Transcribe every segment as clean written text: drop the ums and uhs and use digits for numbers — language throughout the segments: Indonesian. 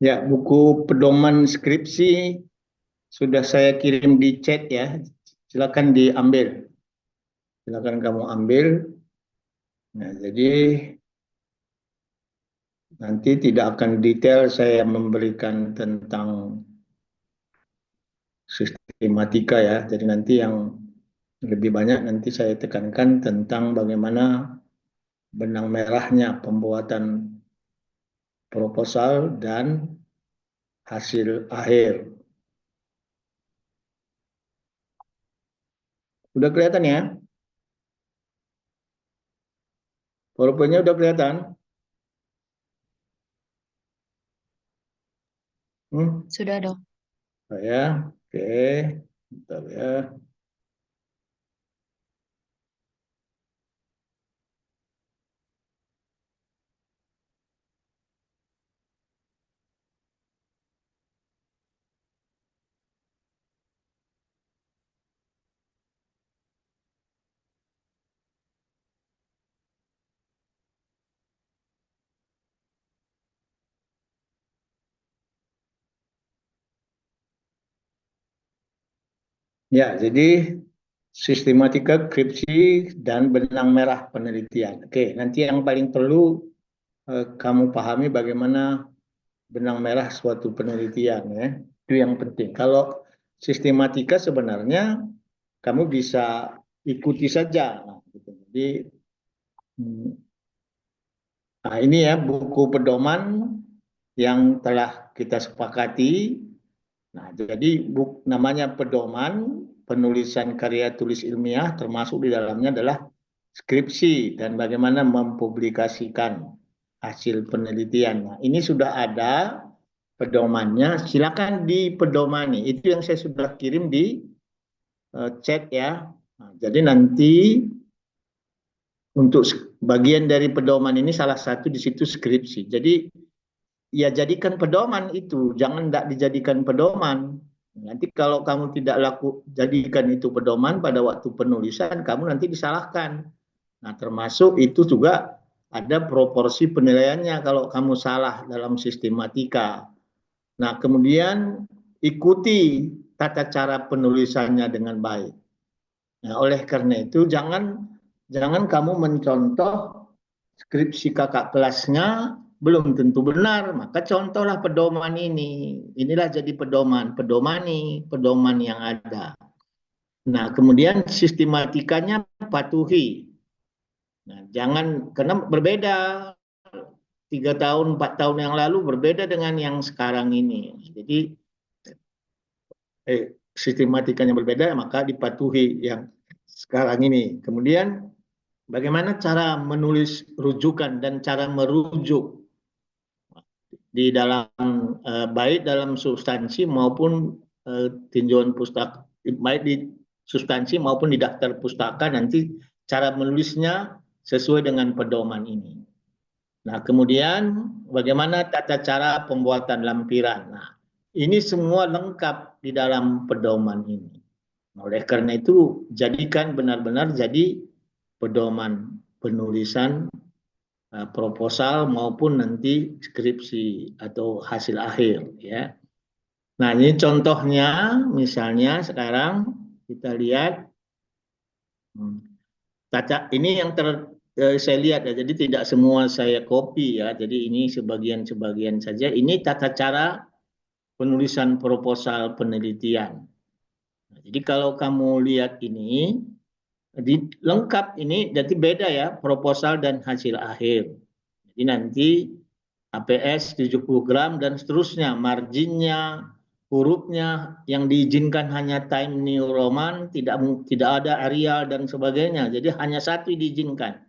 Ya, buku pedoman skripsi sudah saya kirim di chat ya. Silakan diambil. Silakan kamu ambil. Nah, jadi nanti tidak akan detail saya memberikan tentang sistematika ya. Jadi nanti yang lebih banyak nanti saya tekankan tentang bagaimana benang merahnya pembuatan proposal dan hasil akhir. Udah kelihatan ya? PowerPoint-nya udah kelihatan? Sudah dong. Ya, oke. Bentar ya. Ya, jadi sistematika skripsi dan benang merah penelitian. Oke, nanti yang paling perlu kamu pahami bagaimana benang merah suatu penelitian ya. Itu yang penting. Kalau sistematika sebenarnya kamu bisa ikuti saja. Nah, gitu. Jadi hmm, nah ini ya buku pedoman yang telah kita sepakati. Nah, jadi namanya pedoman penulisan karya tulis ilmiah termasuk di dalamnya adalah skripsi dan bagaimana mempublikasikan hasil penelitian. Nah, ini sudah ada pedomannya, silakan dipedomani. Itu yang saya sudah kirim di chat ya. Nah, jadi nanti untuk bagian dari pedoman ini salah satu di situ skripsi. Jadi ya jadikan pedoman itu, jangan tidak dijadikan pedoman. Nanti kalau kamu tidak jadikan itu pedoman pada waktu penulisan, kamu nanti disalahkan. Nah, termasuk itu juga ada proporsi penilaiannya kalau kamu salah dalam sistematika. Nah, kemudian ikuti tata cara penulisannya dengan baik. Nah, oleh karena itu jangan kamu mencontoh skripsi kakak kelasnya belum tentu benar, maka contohlah pedoman ini. Inilah jadi pedoman, pedomani pedoman yang ada. Nah, kemudian sistematikanya patuhi. Nah, jangan karena berbeda 3 tahun, 4 tahun yang lalu berbeda dengan yang sekarang ini. Jadi sistematikanya berbeda, maka dipatuhi yang sekarang ini. Kemudian bagaimana cara menulis rujukan dan cara merujuk di dalam baik dalam substansi maupun tinjauan pustaka, baik di substansi maupun di daftar pustaka nanti cara menulisnya sesuai dengan pedoman ini. Nah, kemudian bagaimana tata cara pembuatan lampiran. Nah, ini semua lengkap di dalam pedoman ini. Oleh karena itu, jadikan benar-benar jadi pedoman penulisan proposal maupun nanti skripsi atau hasil akhir ya. Nah, ini contohnya misalnya sekarang kita lihat ini yang saya lihat ya. Jadi tidak semua saya copy ya. Jadi ini sebagian-sebagian saja. Ini tata cara penulisan proposal penelitian. Nah, jadi kalau kamu lihat ini lengkap ini, jadi beda ya proposal dan hasil akhir. Jadi nanti APS 70 gram dan seterusnya, marginnya, hurufnya yang diizinkan hanya Time New Roman, tidak ada Arial dan sebagainya. Jadi hanya satu diizinkan,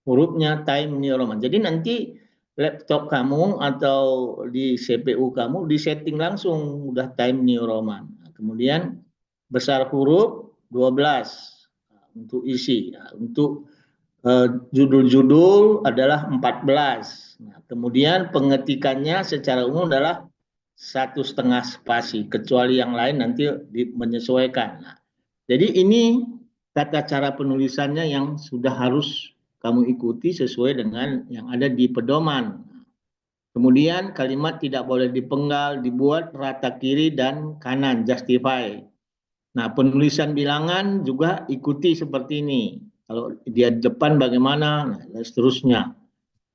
hurufnya Time New Roman. Jadi nanti laptop kamu atau di CPU kamu disetting langsung udah Time New Roman. Kemudian besar huruf 12 untuk isi. Untuk judul-judul adalah 14. Nah, kemudian pengetikannya secara umum adalah 1,5 spasi, kecuali yang lain nanti menyesuaikan. Nah, jadi ini tata cara penulisannya yang sudah harus kamu ikuti sesuai dengan yang ada di pedoman. Kemudian kalimat tidak boleh dipenggal, dibuat rata kiri dan kanan, justify. Nah, penulisan bilangan juga ikuti seperti ini. Kalau dia depan bagaimana, nah, dan seterusnya.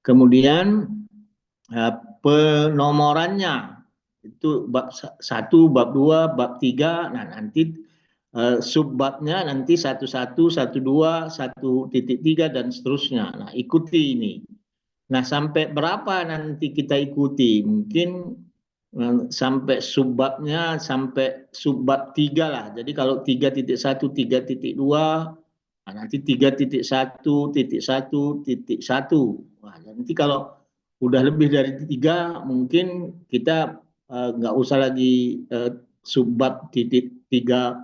Kemudian penomorannya itu bab 1, bab 2, bab 3. Nah, nanti subbabnya nanti 11, 12, 1.3 dan seterusnya. Nah, ikuti ini. Nah, sampai berapa nanti kita ikuti? Mungkin sampai subbabnya sampai subbab 3 lah. Jadi kalau 3.1, 3.2, nah nanti 3.1.1.1. Nah, nanti kalau udah lebih dari 3, mungkin kita nggak usah lagi subbab titik 3,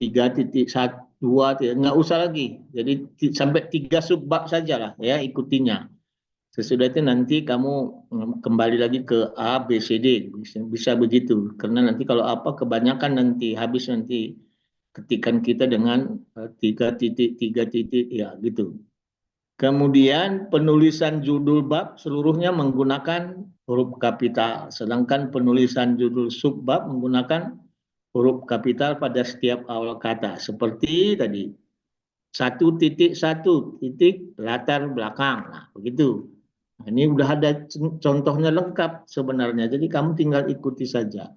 3.1, 2, nggak usah lagi. Jadi sampai 3 subbab saja lah ya ikutinya. Sesudah itu nanti kamu kembali lagi ke A, B, C, D. Bisa begitu. Karena nanti kalau apa kebanyakan nanti habis nanti ketikan kita dengan 3.3 ya gitu. Kemudian penulisan judul bab seluruhnya menggunakan huruf kapital. Sedangkan penulisan judul subbab menggunakan huruf kapital pada setiap awal kata. Seperti tadi 1.1 latar belakang. Nah, begitu. Nah, ini udah ada contohnya lengkap sebenarnya. Jadi kamu tinggal ikuti saja.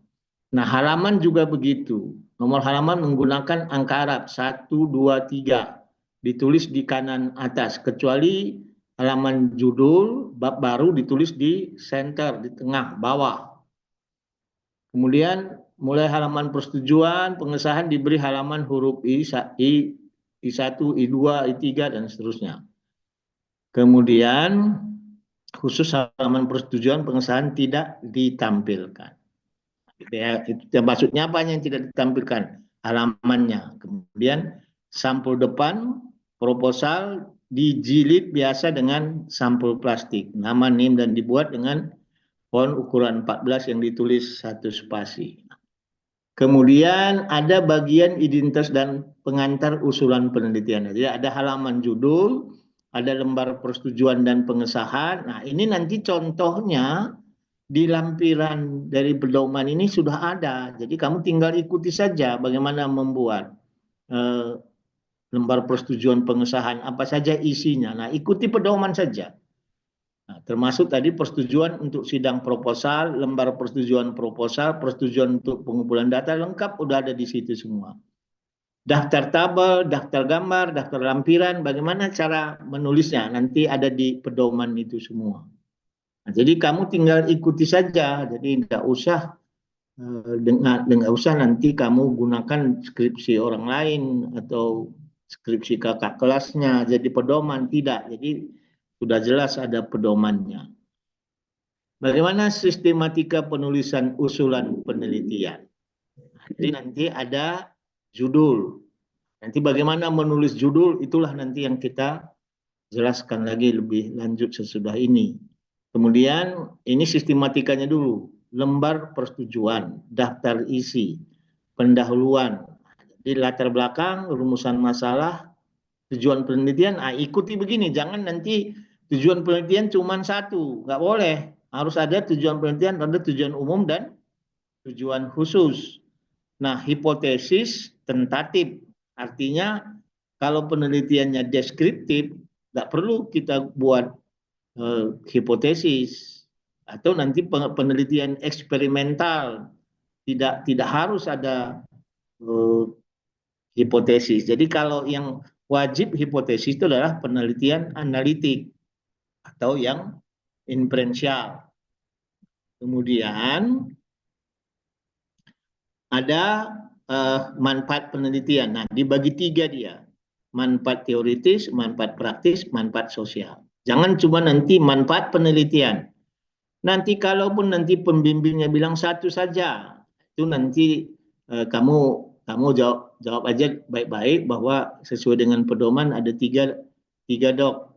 Nah, halaman juga begitu. Nomor halaman menggunakan angka Arab 1, 2, 3. Ditulis di kanan atas. Kecuali halaman judul bab baru ditulis di center, di tengah, bawah. Kemudian mulai halaman persetujuan, pengesahan diberi halaman huruf I1, I2, I3, dan seterusnya. Kemudian khusus halaman persetujuan pengesahan tidak ditampilkan. Itu maksudnya apa yang tidak ditampilkan? Halamannya. Kemudian sampul depan proposal dijilid biasa dengan sampul plastik. Nama, NIM, dan dibuat dengan font ukuran 14 yang ditulis satu spasi. Kemudian ada bagian identitas dan pengantar usulan penelitian. Jadi ada halaman judul, ada lembar persetujuan dan pengesahan. Nah, ini nanti contohnya di lampiran dari pedoman ini sudah ada. Jadi kamu tinggal ikuti saja bagaimana membuat lembar persetujuan pengesahan, apa saja isinya. Nah, ikuti pedoman saja. Nah, termasuk tadi persetujuan untuk sidang proposal, lembar persetujuan proposal, persetujuan untuk pengumpulan data lengkap udah ada di situ semua. Daftar tabel, daftar gambar, daftar lampiran, bagaimana cara menulisnya nanti ada di pedoman itu semua. Nah, jadi kamu tinggal ikuti saja, jadi tidak usah nanti kamu gunakan skripsi orang lain atau skripsi kakak kelasnya jadi pedoman, tidak. Jadi sudah jelas ada pedomannya. Bagaimana sistematika penulisan usulan penelitian? Jadi nanti ada judul. Nanti bagaimana menulis judul itulah nanti yang kita jelaskan lagi lebih lanjut sesudah ini. Kemudian ini sistematikanya dulu. Lembar persetujuan, daftar isi, pendahuluan. Jadi latar belakang, rumusan masalah, tujuan penelitian, ikuti begini, jangan nanti tujuan penelitian cuma satu, nggak boleh. Harus ada tujuan penelitian, ada tujuan umum dan tujuan khusus. Nah, hipotesis tentatif, artinya kalau penelitiannya deskriptif, nggak perlu kita buat hipotesis. Atau nanti penelitian eksperimental, tidak harus ada hipotesis. Jadi kalau yang wajib hipotesis itu adalah penelitian analitik atau yang inferensial. Kemudian ada manfaat penelitian. Nah, dibagi 3 dia. Manfaat teoritis, manfaat praktis, manfaat sosial. Jangan cuma nanti manfaat penelitian. Nanti kalaupun nanti pembimbingnya bilang satu saja, itu nanti kamu jawab aja baik-baik bahwa sesuai dengan pedoman ada tiga dok.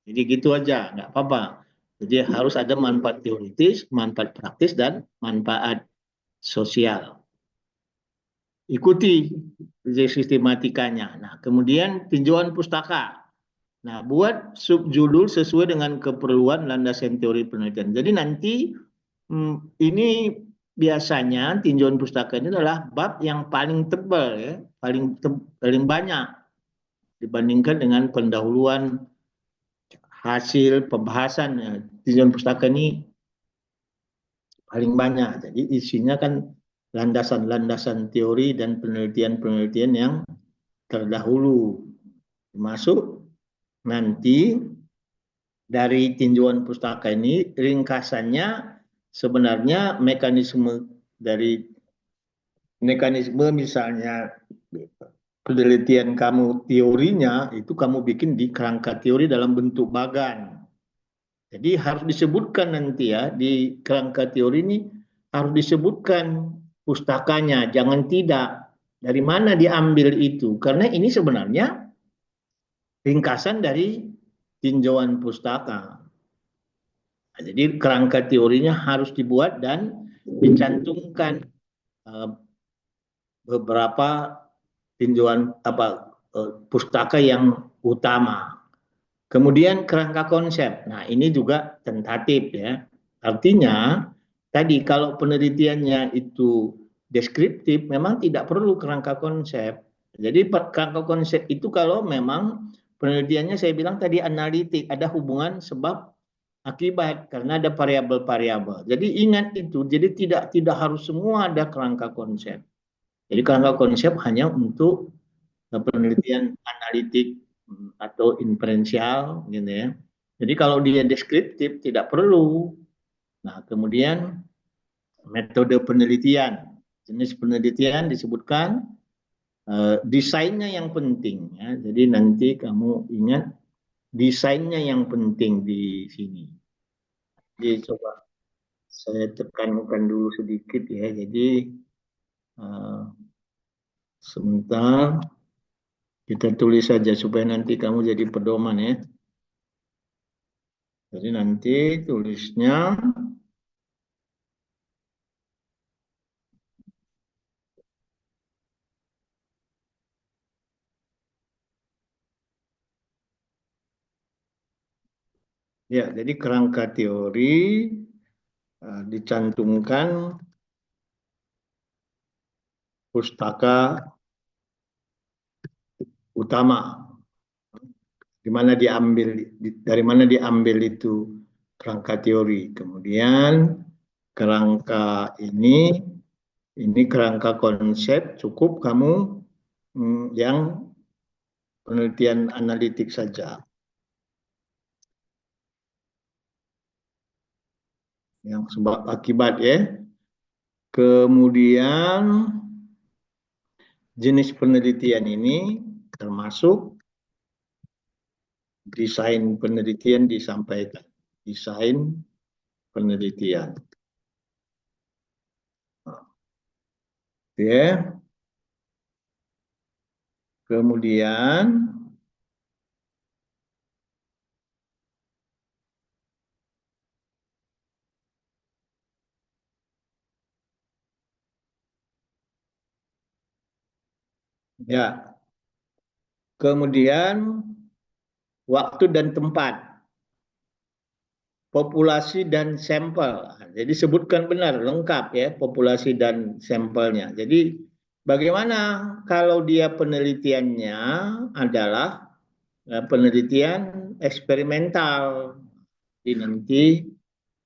Jadi gitu aja, nggak apa-apa. Jadi harus ada manfaat teoritis, manfaat praktis, dan manfaat sosial. Ikuti sistematikanya. Nah, kemudian tinjauan pustaka. Nah, buat subjudul sesuai dengan keperluan landasan teori penelitian. Jadi nanti ini biasanya tinjauan pustaka ini adalah bab yang paling tebal ya, paling banyak dibandingkan dengan pendahuluan hasil pembahasan ya. Tinjauan pustaka ini paling banyak. Jadi isinya kan landasan-landasan teori dan penelitian-penelitian yang terdahulu. Termasuk nanti dari tinjauan pustaka ini ringkasannya sebenarnya mekanisme misalnya penelitian kamu teorinya itu kamu bikin di kerangka teori dalam bentuk bagan. Jadi harus disebutkan nanti ya di kerangka teori ini harus disebutkan pustakanya, jangan tidak. Dari mana diambil itu? Karena ini sebenarnya ringkasan dari tinjauan pustaka. Nah, jadi kerangka teorinya harus dibuat dan dicantumkan beberapa tinjauan pustaka yang utama. Kemudian kerangka konsep. Nah, ini juga tentatif ya. Artinya tadi kalau penelitiannya itu deskriptif memang tidak perlu kerangka konsep. Jadi kerangka konsep itu kalau memang penelitiannya saya bilang tadi analitik, ada hubungan sebab akibat karena ada variabel-variabel. Jadi ingat itu. Jadi tidak harus semua ada kerangka konsep. Jadi kerangka konsep hanya untuk penelitian analitik atau inferensial gitu ya. Jadi kalau dia deskriptif tidak perlu. Nah, kemudian metode penelitian, jenis penelitian disebutkan, desainnya yang penting ya. Jadi nanti kamu ingat desainnya yang penting di sini. Jadi coba saya tekankan dulu sedikit ya. Jadi sebentar kita tulis saja supaya nanti kamu jadi pedoman ya. Jadi nanti tulisnya ya, jadi kerangka teori dicantumkan pustaka utama. Dari mana diambil itu kerangka teori. Kemudian kerangka ini kerangka konsep cukup kamu yang penelitian analitik saja. Yang sebab akibat ya. Kemudian jenis penelitian ini termasuk desain penelitian disampaikan. Desain penelitian. Ya. Kemudian ya. Kemudian waktu dan tempat. Populasi dan sampel. Jadi sebutkan benar lengkap ya populasi dan sampelnya. Jadi bagaimana kalau dia penelitiannya adalah penelitian eksperimental. Jadi nanti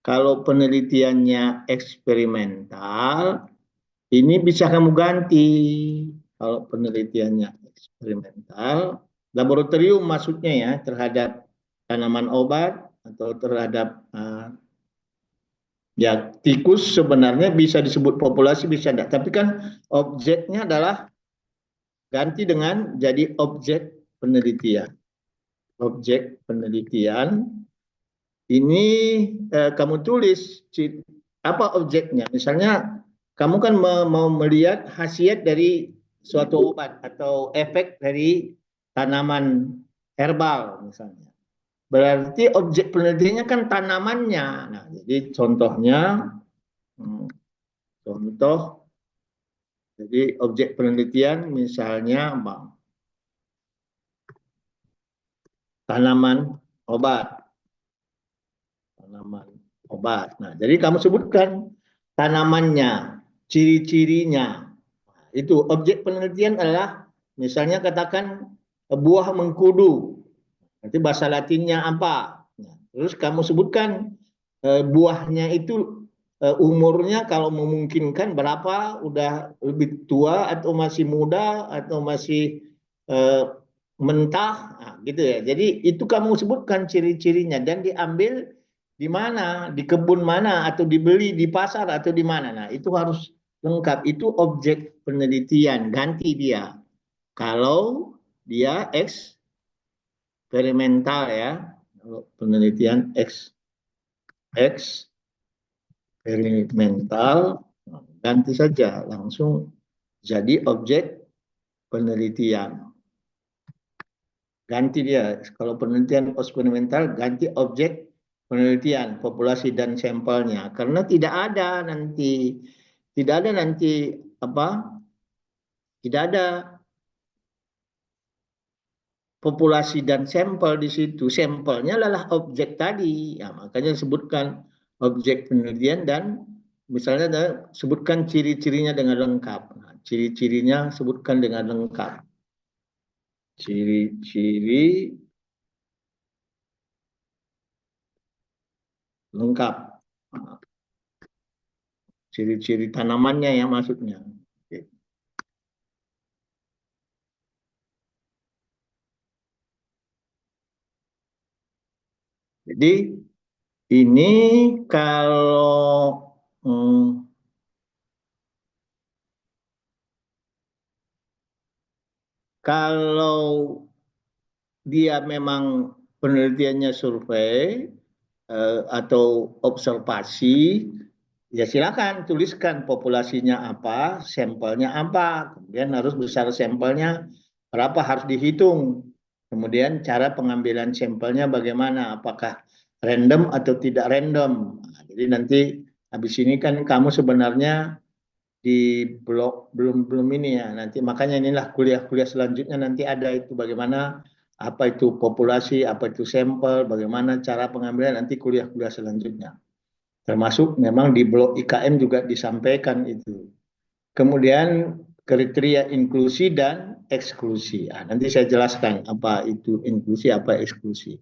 kalau penelitiannya eksperimental, ini bisa kamu ganti. Kalau penelitiannya eksperimental, laboratorium maksudnya ya terhadap tanaman obat atau terhadap ya tikus sebenarnya bisa disebut populasi bisa enggak. Tapi kan objeknya adalah ganti dengan jadi objek penelitian. Objek penelitian ini kamu tulis apa objeknya. Misalnya kamu kan mau melihat khasiat dari suatu obat atau efek dari tanaman herbal misalnya. Berarti objek penelitiannya kan tanamannya. Nah, jadi contohnya, contoh, jadi objek penelitian misalnya tanaman obat. Tanaman obat. Nah, jadi kamu sebutkan tanamannya, ciri-cirinya. Itu objek penelitian adalah misalnya katakan buah mengkudu. Nanti bahasa Latinnya apa? Nah, terus kamu sebutkan buahnya itu umurnya kalau memungkinkan berapa, udah lebih tua atau masih muda atau masih eh, mentah, nah, gitu ya. Jadi itu kamu sebutkan ciri-cirinya dan diambil di mana, di kebun mana, atau dibeli di pasar atau di mana. Nah, itu harus lengkap. Itu objek penelitian. Ganti dia. Kalau dia eksperimental ya, kalau penelitian eksperimental, ganti saja langsung jadi objek penelitian. Ganti dia. Kalau penelitian eksperimental, ganti objek penelitian, populasi dan sampelnya. Karena tidak ada nanti apa? Tidak ada populasi dan sampel di situ. Sampelnya adalah objek tadi. Ya, makanya disebutkan objek penelitian dan misalnya sebutkan ciri-cirinya dengan lengkap. Nah, ciri-cirinya sebutkan dengan lengkap. Ciri-ciri lengkap. Ciri-ciri tanamannya ya maksudnya. Oke. Jadi ini kalau kalau dia memang penelitiannya survei atau observasi, ya silakan tuliskan populasinya apa, sampelnya apa, kemudian harus besar sampelnya berapa, harus dihitung. Kemudian cara pengambilan sampelnya bagaimana, apakah random atau tidak random. Nah, jadi nanti habis ini kan kamu sebenarnya di blog belum belum ini ya, nanti makanya inilah kuliah-kuliah selanjutnya nanti ada itu bagaimana, apa itu populasi, apa itu sampel, bagaimana cara pengambilan, nanti kuliah-kuliah selanjutnya. Termasuk memang di blog IKM juga disampaikan itu. Kemudian kriteria inklusi dan eksklusi. Nah, nanti saya jelaskan apa itu inklusi, apa eksklusi.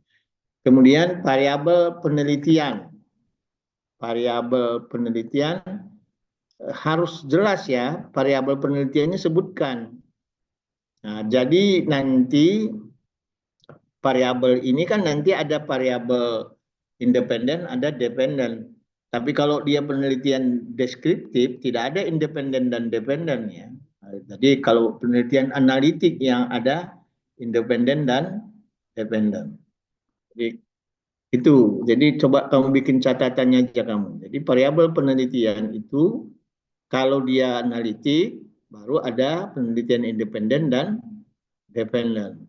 Kemudian variabel penelitian. Variabel penelitian harus jelas ya, variabel penelitiannya sebutkan. Nah, jadi nanti variabel ini kan nanti ada variabel independen, ada dependen. Tapi kalau dia penelitian deskriptif, tidak ada independen dan dependen ya. Jadi kalau penelitian analitik yang ada independen dan dependen. Jadi itu. Jadi coba kamu bikin catatannya aja kamu. Jadi variabel penelitian itu kalau dia analitik baru ada penelitian independen dan dependen.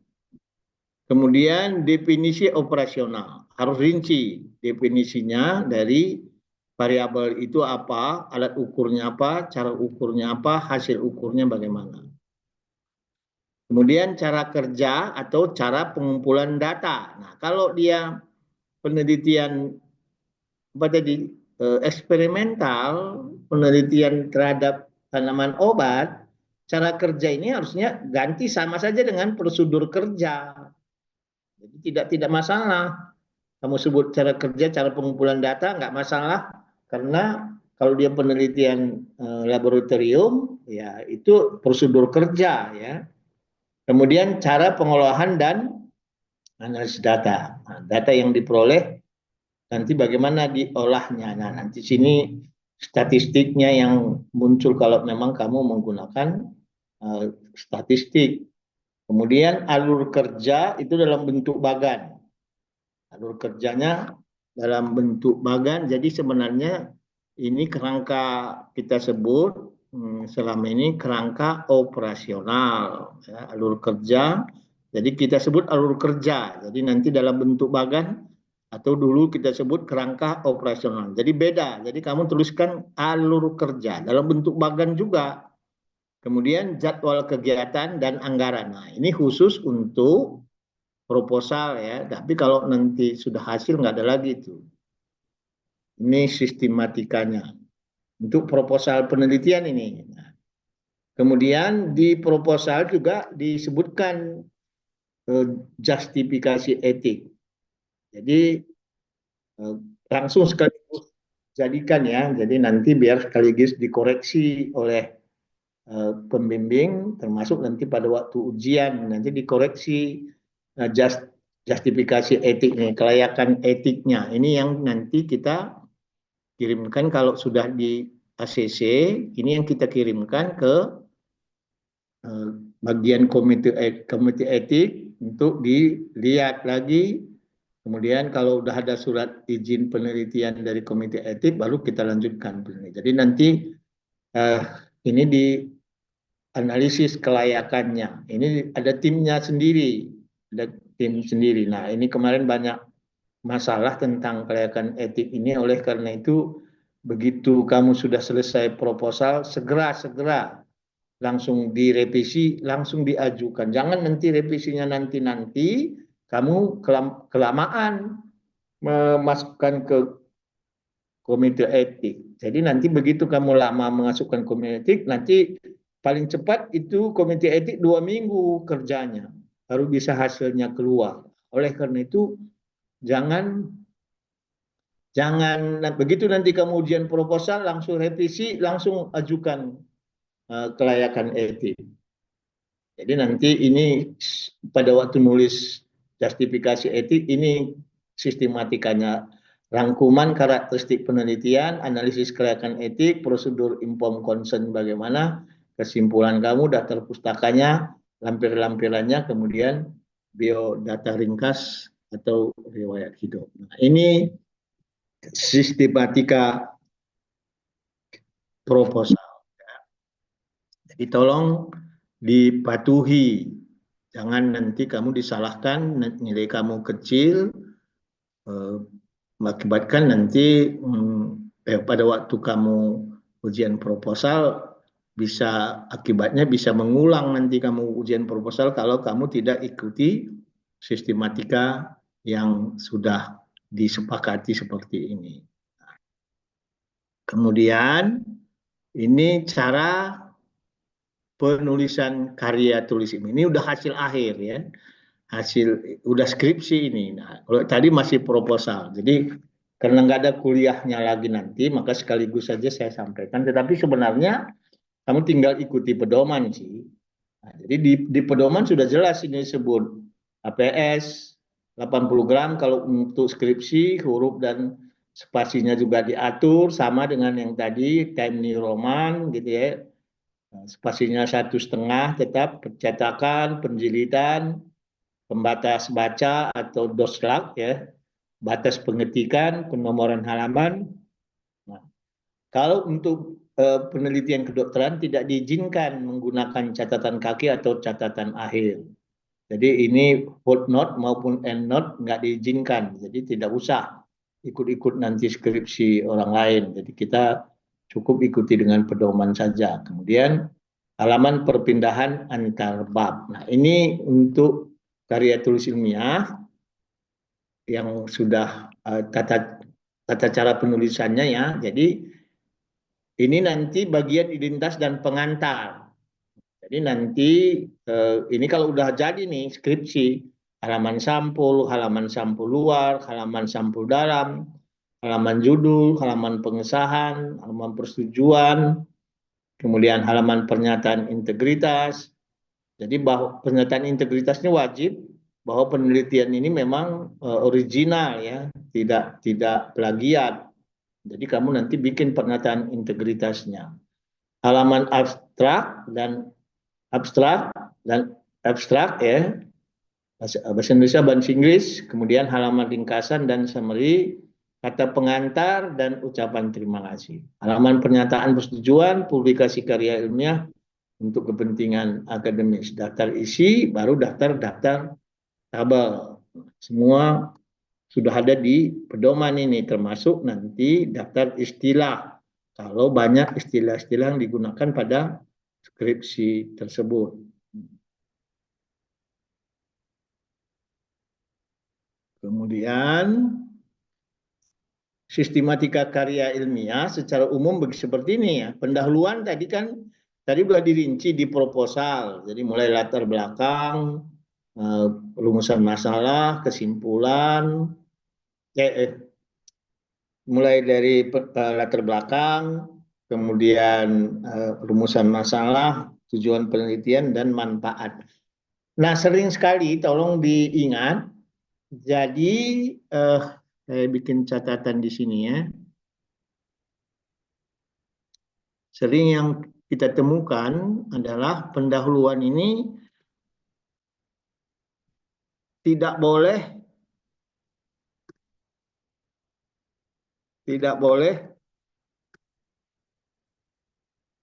Kemudian definisi operasional, harus rinci definisinya dari variabel itu apa, alat ukurnya apa, cara ukurnya apa, hasil ukurnya bagaimana. Kemudian cara kerja atau cara pengumpulan data. Nah, kalau dia penelitian apa tadi, eksperimental, penelitian terhadap tanaman obat, cara kerja ini harusnya ganti sama saja dengan prosedur kerja. Jadi tidak masalah. Kamu sebut cara kerja, cara pengumpulan data nggak masalah, karena kalau dia penelitian laboratorium, ya itu prosedur kerja ya. Kemudian cara pengolahan dan analisis data. Nah, data yang diperoleh nanti bagaimana diolahnya. Nah, nanti sini statistiknya yang muncul kalau memang kamu menggunakan statistik. Kemudian alur kerja itu dalam bentuk bagan. Alur kerjanya dalam bentuk bagan. Jadi sebenarnya ini kerangka kita sebut selama ini kerangka operasional. Ya, alur kerja. Jadi kita sebut alur kerja. Jadi nanti dalam bentuk bagan atau dulu kita sebut kerangka operasional. Jadi beda. Jadi kamu tuliskan alur kerja dalam bentuk bagan juga. Kemudian jadwal kegiatan dan anggaran. Nah, ini khusus untuk proposal ya, tapi kalau nanti sudah hasil nggak ada lagi itu. Ini sistematikanya untuk proposal penelitian ini. Nah, kemudian di proposal juga disebutkan justifikasi etik. Jadi langsung sekaligus jadikan ya. Jadi nanti biar sekaligus dikoreksi oleh pembimbing, termasuk nanti pada waktu ujian nanti dikoreksi justifikasi etiknya, kelayakan etiknya. Ini yang nanti kita kirimkan kalau sudah di ACC, ini yang kita kirimkan ke bagian komite etik untuk dilihat lagi. Kemudian kalau udah ada surat izin penelitian dari komite etik, baru kita lanjutkan penelitian. Jadi nanti ini di analisis kelayakannya. Ini ada timnya sendiri, ada tim sendiri. Nah, ini kemarin banyak masalah tentang kelayakan etik ini, oleh karena itu begitu kamu sudah selesai proposal, segera langsung direvisi, langsung diajukan. Jangan nanti revisinya nanti kamu kelamaan memasukkan ke komite etik. Jadi nanti begitu kamu lama memasukkan komite etik, nanti paling cepat itu komite etik 2 minggu kerjanya baru bisa hasilnya keluar. Oleh karena itu jangan begitu nanti kamu ujian proposal langsung revisi, langsung ajukan kelayakan etik. Jadi nanti ini pada waktu nulis justifikasi etik ini sistematikanya, rangkuman karakteristik penelitian, analisis kelayakan etik, prosedur informed consent bagaimana, kesimpulan kamu, daftar pustakanya, lampiran-lampirannya, kemudian biodata ringkas atau riwayat hidup. Nah, ini sistematika proposal. Jadi tolong dipatuhi, jangan nanti kamu disalahkan, nilai kamu kecil, mengakibatkan nanti pada waktu kamu ujian proposal akibatnya bisa mengulang nanti kamu ujian proposal kalau kamu tidak ikuti sistematika yang sudah disepakati seperti ini. Kemudian ini cara penulisan karya tulis ini udah hasil akhir ya, udah skripsi ini. Nah, kalau tadi masih proposal, jadi karena nggak ada kuliahnya lagi nanti, maka sekaligus saja saya sampaikan. Tetapi sebenarnya kamu tinggal ikuti pedoman sih. Nah, jadi di pedoman sudah jelas ini sebut APS 80 gram kalau untuk skripsi, huruf dan spasinya juga diatur sama dengan yang tadi Times New Roman gitu ya. Spasinya 1,5 tetap, percetakan, penjilitan, pembatas baca atau doslak ya, batas pengetikan, penomoran halaman. Nah, kalau untuk penelitian kedokteran tidak diizinkan menggunakan catatan kaki atau catatan akhir. Jadi ini footnote maupun endnote nggak diizinkan. Jadi tidak usah ikut-ikut nanti skripsi orang lain. Jadi kita cukup ikuti dengan pedoman saja. Kemudian halaman perpindahan antar bab. Nah, ini untuk karya tulis ilmiah yang sudah tata cara penulisannya ya. Jadi ini nanti bagian identitas dan pengantar. Jadi nanti ini kalau udah jadi nih skripsi, halaman sampul luar, halaman sampul dalam, halaman judul, halaman pengesahan, halaman persetujuan, kemudian halaman pernyataan integritas. Jadi bahwa pernyataan integritasnya wajib bahwa penelitian ini memang original ya, tidak plagiat. Jadi kamu nanti bikin pernyataan integritasnya. Halaman abstrak ya, bahasa Indonesia, bahasa Inggris, kemudian halaman ringkasan dan summary, kata pengantar dan ucapan terima kasih. Halaman pernyataan persetujuan, publikasi karya ilmiah untuk kepentingan akademis, daftar isi, baru daftar tabel. Semua sudah ada di pedoman ini, termasuk nanti daftar istilah. Kalau banyak istilah-istilah yang digunakan pada skripsi tersebut. Kemudian sistematika karya ilmiah secara umum seperti ini ya. Pendahuluan tadi sudah dirinci di proposal. Jadi mulai latar belakang, rumusan masalah, kesimpulan, mulai dari latar belakang, kemudian rumusan masalah, tujuan penelitian dan manfaat. Nah, sering sekali tolong diingat. Jadi saya bikin catatan di sini ya. Sering yang kita temukan adalah pendahuluan ini tidak boleh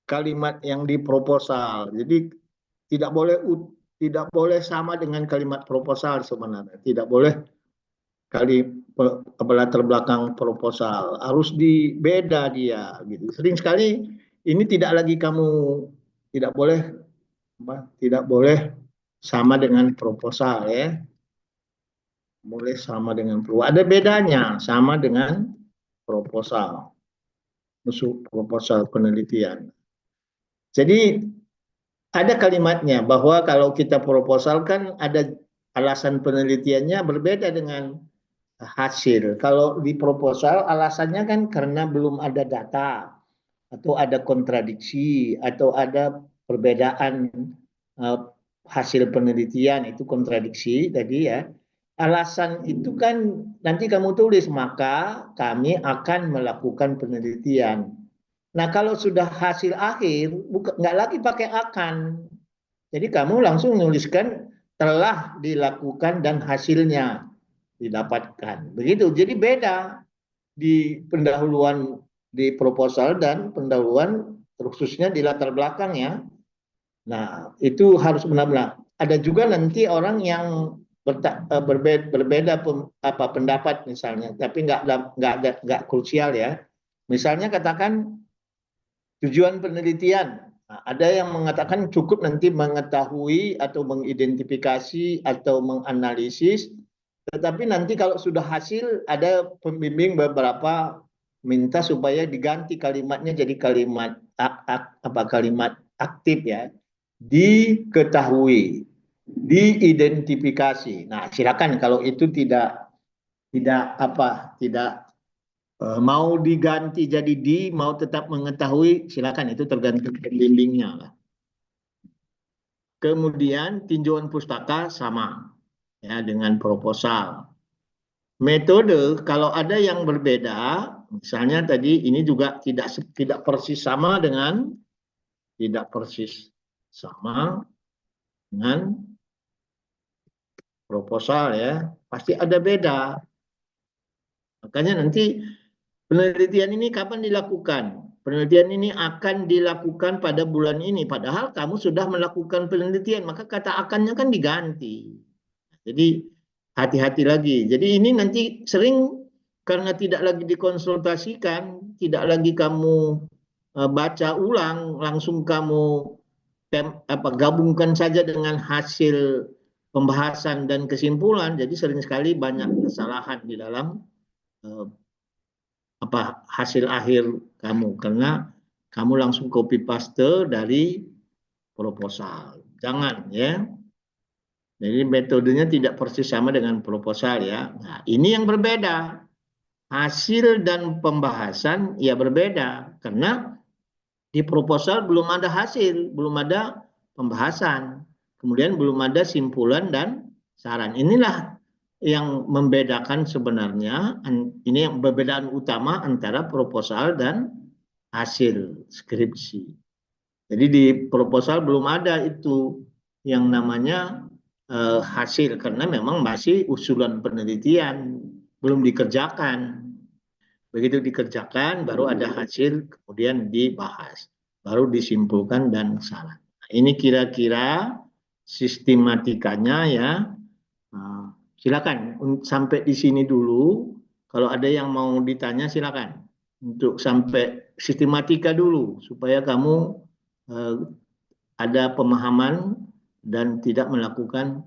kalimat yang di proposal. Jadi tidak boleh sama dengan kalimat proposal sebenarnya. Tidak boleh latar belakang proposal. Harus dibeda dia gitu. Sering sekali ini tidak boleh sama dengan proposal ya. Boleh sama dengan ada bedanya sama dengan proposal. Proposal penelitian. Jadi ada kalimatnya bahwa kalau kita proposal kan ada alasan penelitiannya berbeda dengan hasil. Kalau di proposal alasannya kan karena belum ada data atau ada kontradiksi atau ada perbedaan hasil penelitian, itu kontradiksi tadi ya. Alasan itu kan nanti kamu tulis, maka kami akan melakukan penelitian. Nah, kalau sudah hasil akhir, nggak lagi pakai akan. Jadi kamu langsung menuliskan telah dilakukan dan hasilnya didapatkan. Begitu. Jadi beda di pendahuluan di proposal dan pendahuluan khususnya di latar belakang ya. Nah, itu harus benar-benar. Ada juga nanti orang yang berbeda pendapat misalnya, tapi nggak krusial ya. Misalnya katakan tujuan penelitian. Nah, ada yang mengatakan cukup nanti mengetahui atau mengidentifikasi atau menganalisis, tetapi nanti kalau sudah hasil ada pembimbing beberapa minta supaya diganti kalimatnya jadi kalimat kalimat aktif ya. Diketahui, diidentifikasi. Nah, silakan kalau itu tidak mau diganti jadi mau tetap mengetahui, silakan, itu tergantung pembimbingnya lah. Kemudian tinjauan pustaka sama ya dengan proposal. Metode kalau ada yang berbeda, misalnya tadi ini juga tidak persis sama dengan proposal ya, pasti ada beda. Makanya nanti penelitian ini kapan dilakukan? Penelitian ini akan dilakukan pada bulan ini, padahal kamu sudah melakukan penelitian, maka kata akannya kan diganti. Jadi hati-hati lagi. Jadi ini nanti sering karena tidak lagi dikonsultasikan, tidak lagi kamu baca ulang, langsung kamu gabungkan saja dengan hasil pembahasan dan kesimpulan. Jadi sering sekali banyak kesalahan di dalam hasil akhir kamu karena kamu langsung copy paste dari proposal. Jangan ya. Jadi metodenya tidak persis sama dengan proposal ya. Nah, ini yang berbeda. Hasil dan pembahasan ya berbeda karena di proposal belum ada hasil, belum ada pembahasan. Kemudian belum ada simpulan dan saran. Inilah yang membedakan sebenarnya, ini yang perbedaan utama antara proposal dan hasil skripsi. Jadi di proposal belum ada itu yang namanya hasil karena memang masih usulan penelitian, belum dikerjakan. Begitu dikerjakan baru ada hasil, kemudian dibahas, baru disimpulkan dan saran. Nah, ini kira-kira sistematikanya ya. Silakan sampai di sini dulu. Kalau ada yang mau ditanya silakan. Untuk sampai sistematika dulu supaya kamu ada pemahaman dan tidak melakukan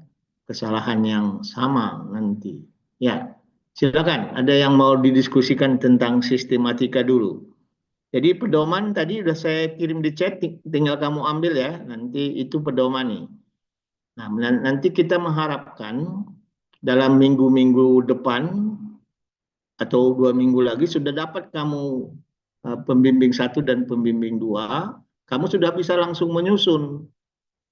kesalahan yang sama nanti. Ya, silakan. Ada yang mau didiskusikan tentang sistematika dulu. Jadi pedoman tadi udah saya kirim di chat, tinggal kamu ambil ya. Nanti itu pedoman nih. Nah, nanti kita mengharapkan dalam minggu-minggu depan atau 2 minggu lagi sudah dapat kamu pembimbing 1 dan pembimbing 2, kamu sudah bisa langsung menyusun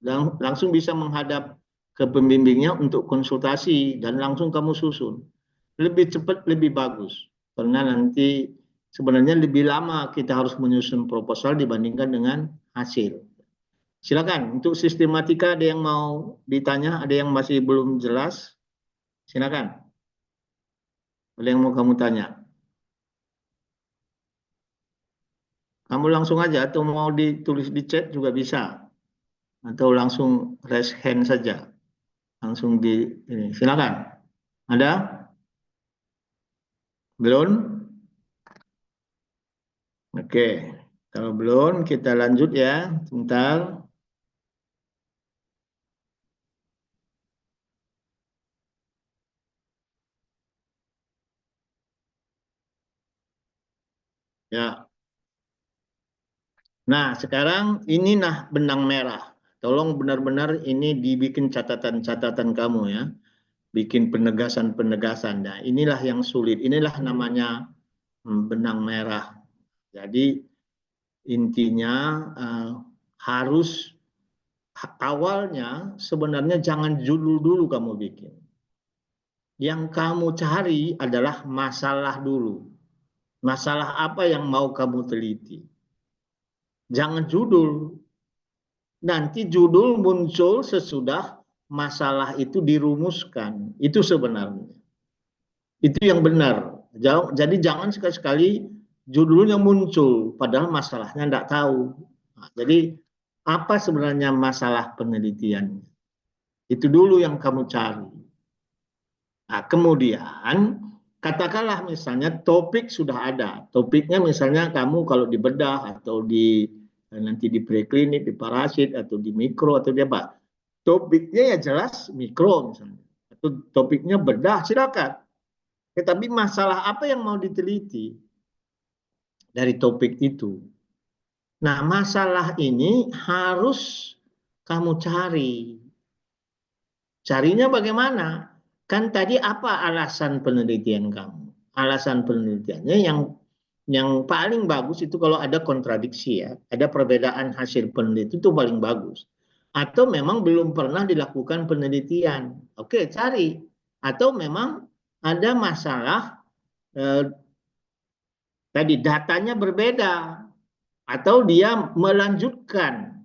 dan langsung bisa menghadap ke pembimbingnya untuk konsultasi dan langsung kamu susun. Lebih cepat, lebih bagus. Karena nanti sebenarnya lebih lama kita harus menyusun proposal dibandingkan dengan hasil. Silakan, untuk sistematika ada yang mau ditanya, ada yang masih belum jelas? Silakan. Ada yang mau kamu tanya? Kamu langsung aja atau mau ditulis di chat juga bisa. Atau langsung raise hand saja. Langsung di ini. Silakan. Ada? Belum? Oke. Kalau belum kita lanjut ya. Sebentar. Ya. Nah, sekarang ini nah benang merah. Tolong benar-benar ini dibikin catatan-catatan kamu ya. Bikin penegasan-penegasan. Nah, inilah yang sulit. Inilah namanya benang merah. Jadi intinya harus awalnya sebenarnya jangan judul dulu kamu bikin. Yang kamu cari adalah masalah dulu. Masalah apa yang mau kamu teliti. Jangan judul. Nanti judul muncul sesudah masalah itu dirumuskan. Itu sebenarnya. Itu yang benar. Jadi jangan sekali-sekali judulnya muncul, padahal masalahnya tidak tahu. Nah, jadi apa sebenarnya masalah penelitiannya? Itu dulu yang kamu cari. Nah, kemudian katakanlah misalnya topik sudah ada. Topiknya misalnya kamu kalau di bedah atau di nanti di preklinik, di parasit atau di mikro atau di apa. Topiknya ya jelas mikro misalnya. Atau topiknya bedah, silakan. Tetapi masalah apa yang mau diteliti dari topik itu? Nah, masalah ini harus kamu cari. Carinya bagaimana? Kan tadi apa alasan penelitian kamu? Alasan penelitiannya yang paling bagus itu kalau ada kontradiksi ya, ada perbedaan hasil penelitian itu paling bagus. Atau memang belum pernah dilakukan penelitian. Oke, cari. Atau memang ada masalah tadi datanya berbeda atau dia melanjutkan.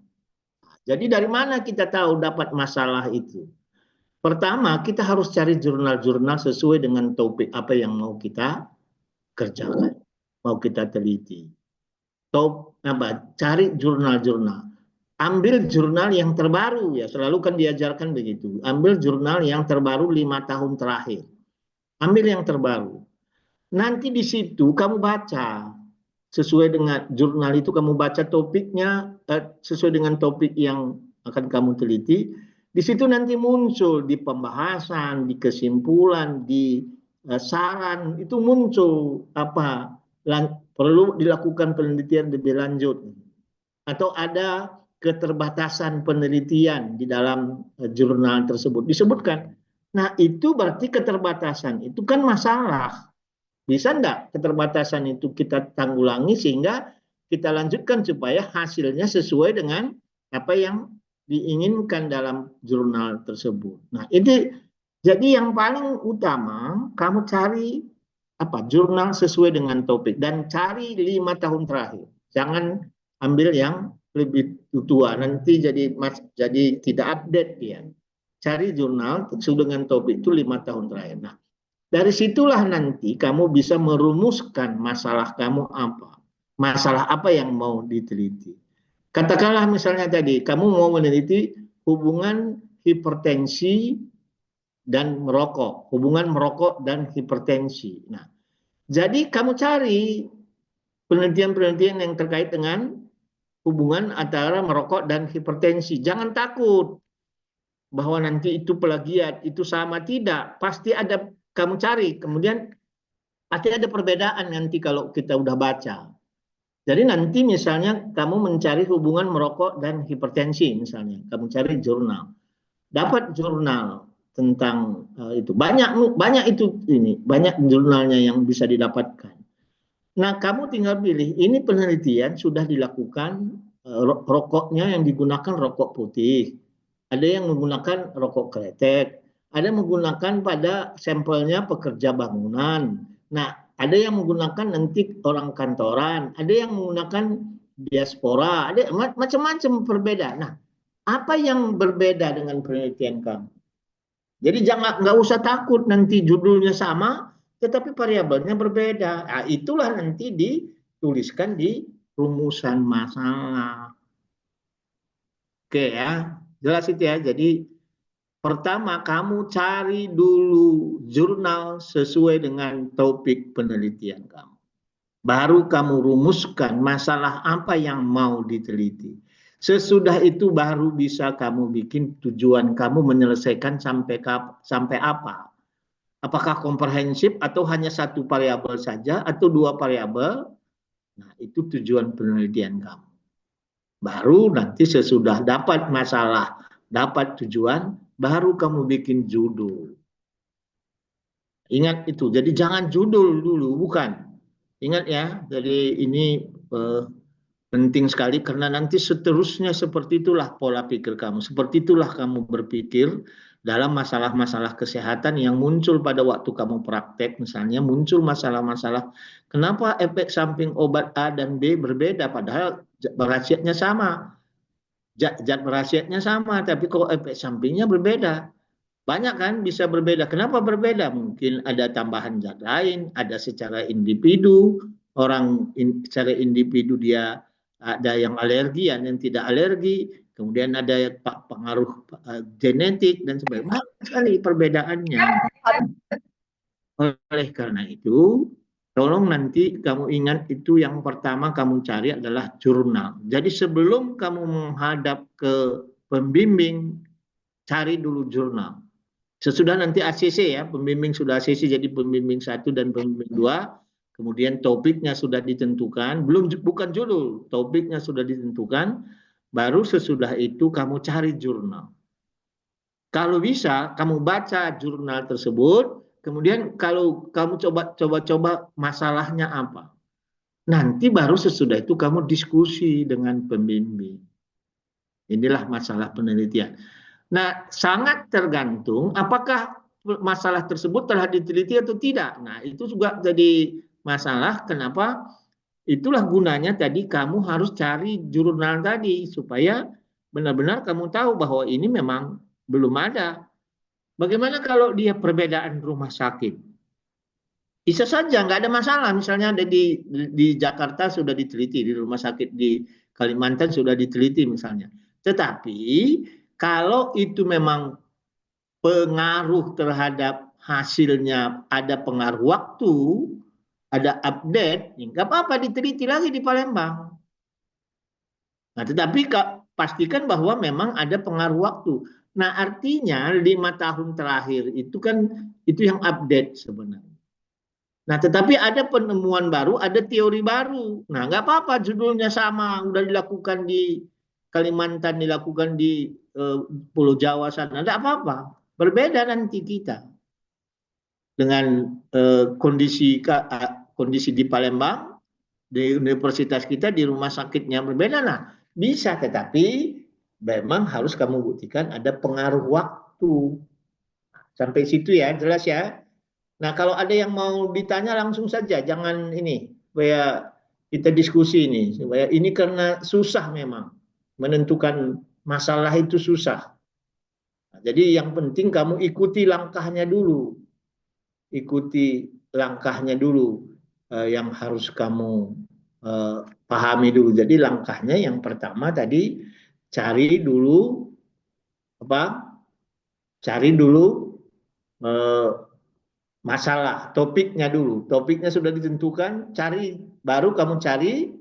Jadi dari mana kita tahu dapat masalah itu? Pertama, kita harus cari jurnal-jurnal sesuai dengan topik apa yang mau kita kerjakan, mau kita teliti. Cari jurnal-jurnal. Ambil jurnal yang terbaru ya, selalu kan diajarkan begitu. Ambil jurnal yang terbaru 5 tahun terakhir. Ambil yang terbaru. Nanti di situ kamu baca sesuai dengan jurnal itu, kamu baca topiknya sesuai dengan topik yang akan kamu teliti. Di situ nanti muncul di pembahasan, di kesimpulan, di saran itu muncul apa perlu dilakukan penelitian lebih lanjut atau ada keterbatasan penelitian di dalam jurnal tersebut disebutkan. Nah, itu berarti keterbatasan itu kan masalah. Bisa enggak keterbatasan itu kita tanggulangi sehingga kita lanjutkan supaya hasilnya sesuai dengan apa yang diinginkan dalam jurnal tersebut. Nah, ini jadi yang paling utama kamu cari apa jurnal sesuai dengan topik dan cari 5 tahun terakhir. Jangan ambil yang lebih tua nanti jadi tidak update ya. Cari jurnal sesuai dengan topik itu 5 tahun terakhir. Nah, dari situlah nanti kamu bisa merumuskan masalah kamu apa. Masalah apa yang mau diteliti. Katakanlah misalnya tadi, kamu mau meneliti hubungan hipertensi dan merokok. Hubungan merokok dan hipertensi. Nah, jadi kamu cari penelitian-penelitian yang terkait dengan hubungan antara merokok dan hipertensi. Jangan takut bahwa nanti itu plagiat, itu sama. Tidak. Pasti ada kamu cari. Kemudian pasti ada perbedaan nanti kalau kita udah baca. Jadi nanti misalnya kamu mencari hubungan merokok dan hipertensi misalnya, kamu cari jurnal, dapat jurnal tentang itu banyak itu banyak jurnalnya yang bisa didapatkan. Nah, kamu tinggal pilih. Ini penelitian sudah dilakukan, rokoknya yang digunakan rokok putih. Ada yang menggunakan rokok kretek. Ada yang menggunakan pada sampelnya pekerja bangunan. Nah, ada yang menggunakan nanti orang kantoran. Ada yang menggunakan diaspora. Ada macam-macam berbeda. Nah, apa yang berbeda dengan penelitian kamu? Jadi nggak usah takut nanti judulnya sama, tetapi variabelnya berbeda. Nah, itulah nanti dituliskan di rumusan masalah. Oke ya, jelas itu ya. Jadi pertama kamu cari dulu jurnal sesuai dengan topik penelitian kamu. Baru kamu rumuskan masalah apa yang mau diteliti. Sesudah itu baru bisa kamu bikin tujuan kamu menyelesaikan sampai apa. Apakah komprehensif atau hanya satu variabel saja atau dua variabel? Nah, itu tujuan penelitian kamu. Baru nanti sesudah dapat masalah, dapat tujuan, baru kamu bikin judul. Ingat itu. Jadi jangan judul dulu, bukan. Ingat ya, jadi ini penting sekali karena nanti seterusnya seperti itulah pola pikir kamu. Seperti itulah kamu berpikir dalam masalah-masalah kesehatan yang muncul pada waktu kamu praktek. Misalnya muncul masalah-masalah kenapa efek samping obat A dan B berbeda padahal khasiatnya sama. Zat khasiatnya sama, tapi kok efek sampingnya berbeda. Banyak kan bisa berbeda. Kenapa berbeda? Mungkin ada tambahan zat lain, ada secara individu, secara individu dia ada yang alergi, ada yang tidak alergi, kemudian ada pengaruh genetik dan sebagainya. Banyak sekali perbedaannya. Oleh karena itu, tolong nanti kamu ingat itu yang pertama kamu cari adalah jurnal. Jadi sebelum kamu menghadap ke pembimbing, cari dulu jurnal. Sesudah nanti ACC ya, pembimbing sudah ACC jadi pembimbing 1 dan pembimbing 2, kemudian topiknya sudah ditentukan, bukan judul, topiknya sudah ditentukan, baru sesudah itu kamu cari jurnal. Kalau bisa, kamu baca jurnal tersebut, kemudian kalau kamu coba masalahnya apa. Nanti baru sesudah itu kamu diskusi dengan pembimbing. Inilah masalah penelitian. Nah, sangat tergantung apakah masalah tersebut telah diteliti atau tidak. Nah, itu juga jadi masalah. Kenapa? Itulah gunanya tadi kamu harus cari jurnal tadi supaya benar-benar kamu tahu bahwa ini memang belum ada. Bagaimana kalau dia perbedaan rumah sakit? Bisa saja nggak ada masalah. Misalnya ada di Jakarta sudah diteliti, di rumah sakit di Kalimantan sudah diteliti misalnya. Tetapi kalau itu memang pengaruh terhadap hasilnya ada pengaruh waktu, ada update, nggak apa-apa diteliti lagi di Palembang. Nah, tetapi pastikan bahwa memang ada pengaruh waktu. Nah, artinya 5 tahun terakhir itu kan itu yang update sebenarnya. Nah, tetapi ada penemuan baru, ada teori baru. Nah, nggak apa-apa judulnya sama, udah dilakukan di Kalimantan, dilakukan di Pulau Jawa sana, nggak apa-apa. Berbeda nanti kita dengan kondisi di Palembang, di universitas kita, di rumah sakitnya berbeda. Nah, bisa, tetapi memang harus kamu buktikan ada pengaruh waktu. Sampai situ ya, jelas ya. Nah, kalau ada yang mau ditanya langsung saja, jangan ini, supaya kita diskusi ini, supaya ini karena susah memang menentukan masalah itu susah. Nah, jadi yang penting kamu ikuti langkahnya dulu, yang harus kamu pahami dulu. Jadi langkahnya yang pertama tadi cari dulu masalah, topiknya dulu. Topiknya sudah ditentukan, baru kamu cari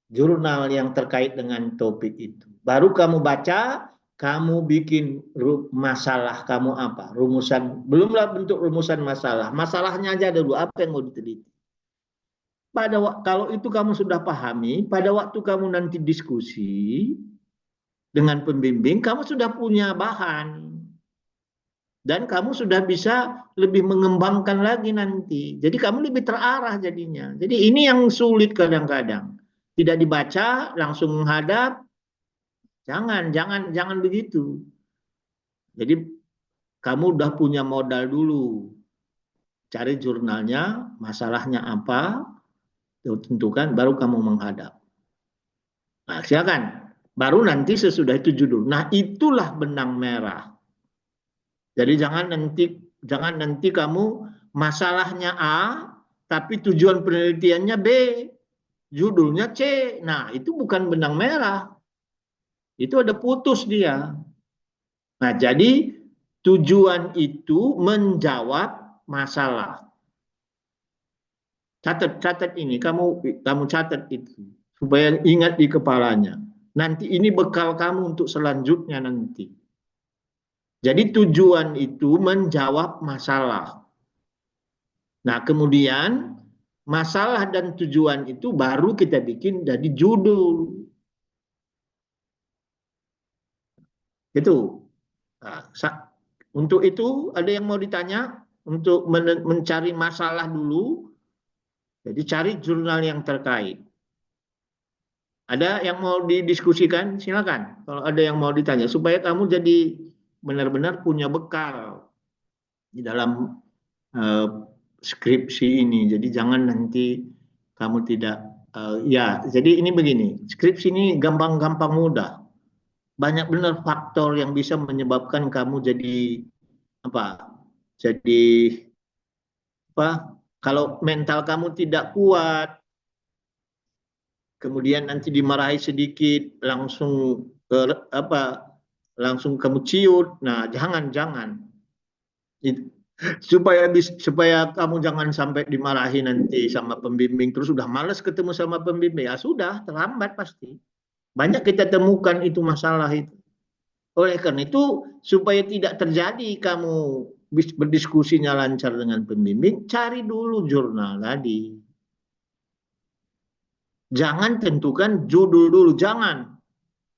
jurnal yang terkait dengan topik itu. Baru kamu baca, kamu bikin masalah kamu apa? Rumusan, belumlah bentuk rumusan masalah. Masalahnya aja dulu, apa yang mau diteliti. Kalau itu kamu sudah pahami, pada waktu kamu nanti diskusi dengan pembimbing, kamu sudah punya bahan. Dan kamu sudah bisa lebih mengembangkan lagi nanti. Jadi kamu lebih terarah jadinya. Jadi ini yang sulit kadang-kadang. Tidak dibaca, langsung menghadap. Jangan begitu. Jadi kamu udah punya modal dulu. Cari jurnalnya, masalahnya apa, tentukan, baru kamu menghadap. Nah, silakan. Baru nanti sesudah itu judul. Nah, itulah benang merah. Jadi jangan nanti kamu masalahnya A, tapi tujuan penelitiannya B, judulnya C. Nah, itu bukan benang merah. Itu ada putus dia. Nah, jadi tujuan itu menjawab masalah. Catat ini, kamu catat itu supaya ingat di kepalanya. Nanti ini bekal kamu untuk selanjutnya nanti. Jadi tujuan itu menjawab masalah. Nah, kemudian masalah dan tujuan itu baru kita bikin dari judul. Itu. Nah, untuk itu ada yang mau ditanya? Untuk mencari masalah dulu. Jadi cari jurnal yang terkait. Ada yang mau didiskusikan? Silakan. Kalau ada yang mau ditanya. Supaya kamu jadi benar-benar punya bekal di dalam skripsi ini. Jadi jangan nanti kamu tidak ya. Jadi ini begini, skripsi ini gampang-gampang mudah. Banyak benar faktor yang bisa menyebabkan kamu jadi apa? Jadi apa? Kalau mental kamu tidak kuat, kemudian nanti dimarahi sedikit, langsung langsung kamu ciut. Nah, jangan. Supaya kamu jangan sampai dimarahi nanti sama pembimbing, terus sudah malas ketemu sama pembimbing, ya sudah terlambat pasti. Banyak kita temukan itu masalah itu. Oleh karena itu, supaya tidak terjadi kamu berdiskusinya lancar dengan pembimbing, cari dulu jurnal tadi. Jangan tentukan judul dulu, jangan.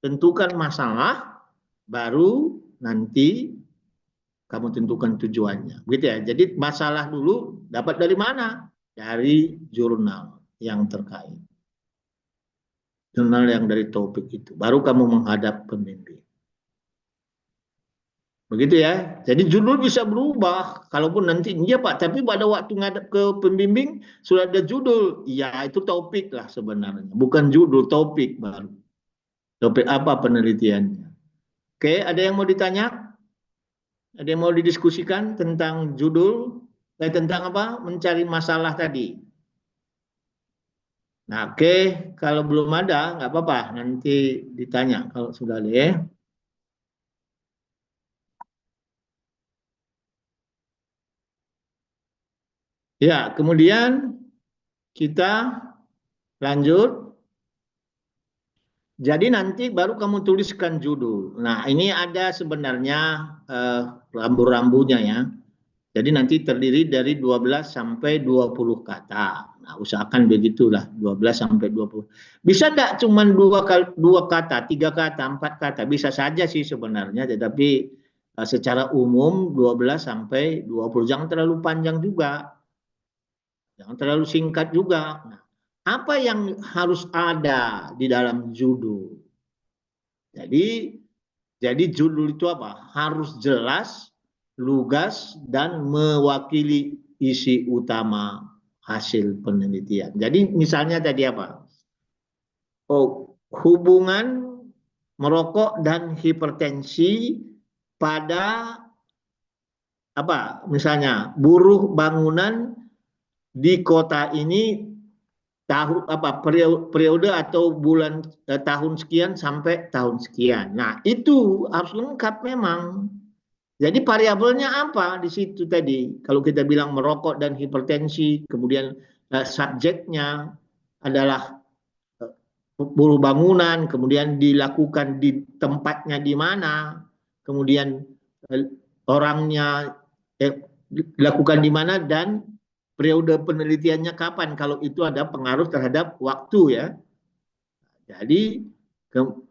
Tentukan masalah, baru nanti kamu tentukan tujuannya. Begitu ya. Jadi masalah dulu dapat dari mana? Dari jurnal yang terkait. Jurnal yang dari topik itu. Baru kamu menghadap pembimbing. Begitu ya. Jadi judul bisa berubah. Kalaupun nanti, iya Pak, tapi pada waktu ngadap ke pembimbing sudah ada judul. Ya itu topik lah sebenarnya. Bukan judul, topik baru. Topik apa penelitiannya. Oke, ada yang mau ditanya? Ada yang mau didiskusikan tentang judul, tentang apa? Mencari masalah tadi. Nah, oke, kalau belum ada, nggak apa-apa, nanti ditanya kalau sudah ada ya. Ya, kemudian kita lanjut. Jadi nanti baru kamu tuliskan judul. Nah, ini ada sebenarnya rambu-rambunya ya. Jadi nanti terdiri dari 12 sampai 20 kata. Nah, usahakan begitulah, 12 sampai 20. Bisa enggak cuma dua kata, 3 kata, 4 kata? Bisa saja sih sebenarnya, tetapi secara umum 12 sampai 20. Jangan terlalu panjang juga. Jangan terlalu singkat juga. Nah, apa yang harus ada di dalam judul? Jadi judul itu apa? Harus jelas, lugas, dan mewakili isi utama hasil penelitian. Jadi misalnya tadi apa? Oh, hubungan merokok dan hipertensi pada apa? Misalnya buruh bangunan di kota ini tahun apa periode atau bulan tahun sekian sampai tahun sekian. Nah, itu harus lengkap memang. Jadi variabelnya apa di situ tadi? Kalau kita bilang merokok dan hipertensi, kemudian subjeknya adalah buruh bangunan, kemudian dilakukan di tempatnya di mana, kemudian orangnya dilakukan di mana, dan periode penelitiannya kapan, kalau itu ada pengaruh terhadap waktu ya. Jadi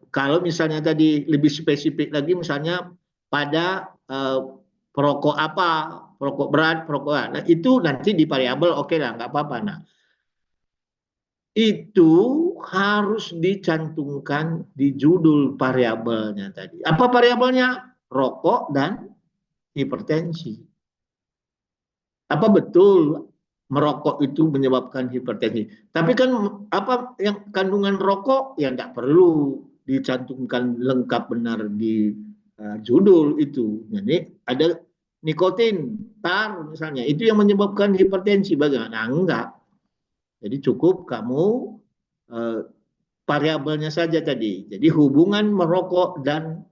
kalau misalnya tadi lebih spesifik lagi, misalnya pada perokok apa, perokok berat, perokok, nah itu nanti di variabel, oke lah, nggak apa-apa. Nah, itu harus dicantumkan di judul variabelnya tadi. Apa variabelnya? Rokok dan hipertensi. Apa betul merokok itu menyebabkan hipertensi? Tapi kan apa yang kandungan rokok ya nggak perlu dicantumkan lengkap benar di judul itu. Jadi ada nikotin, tar misalnya, itu yang menyebabkan hipertensi. Bagaimana? Enggak. Jadi cukup kamu variabelnya saja tadi. Jadi hubungan merokok dan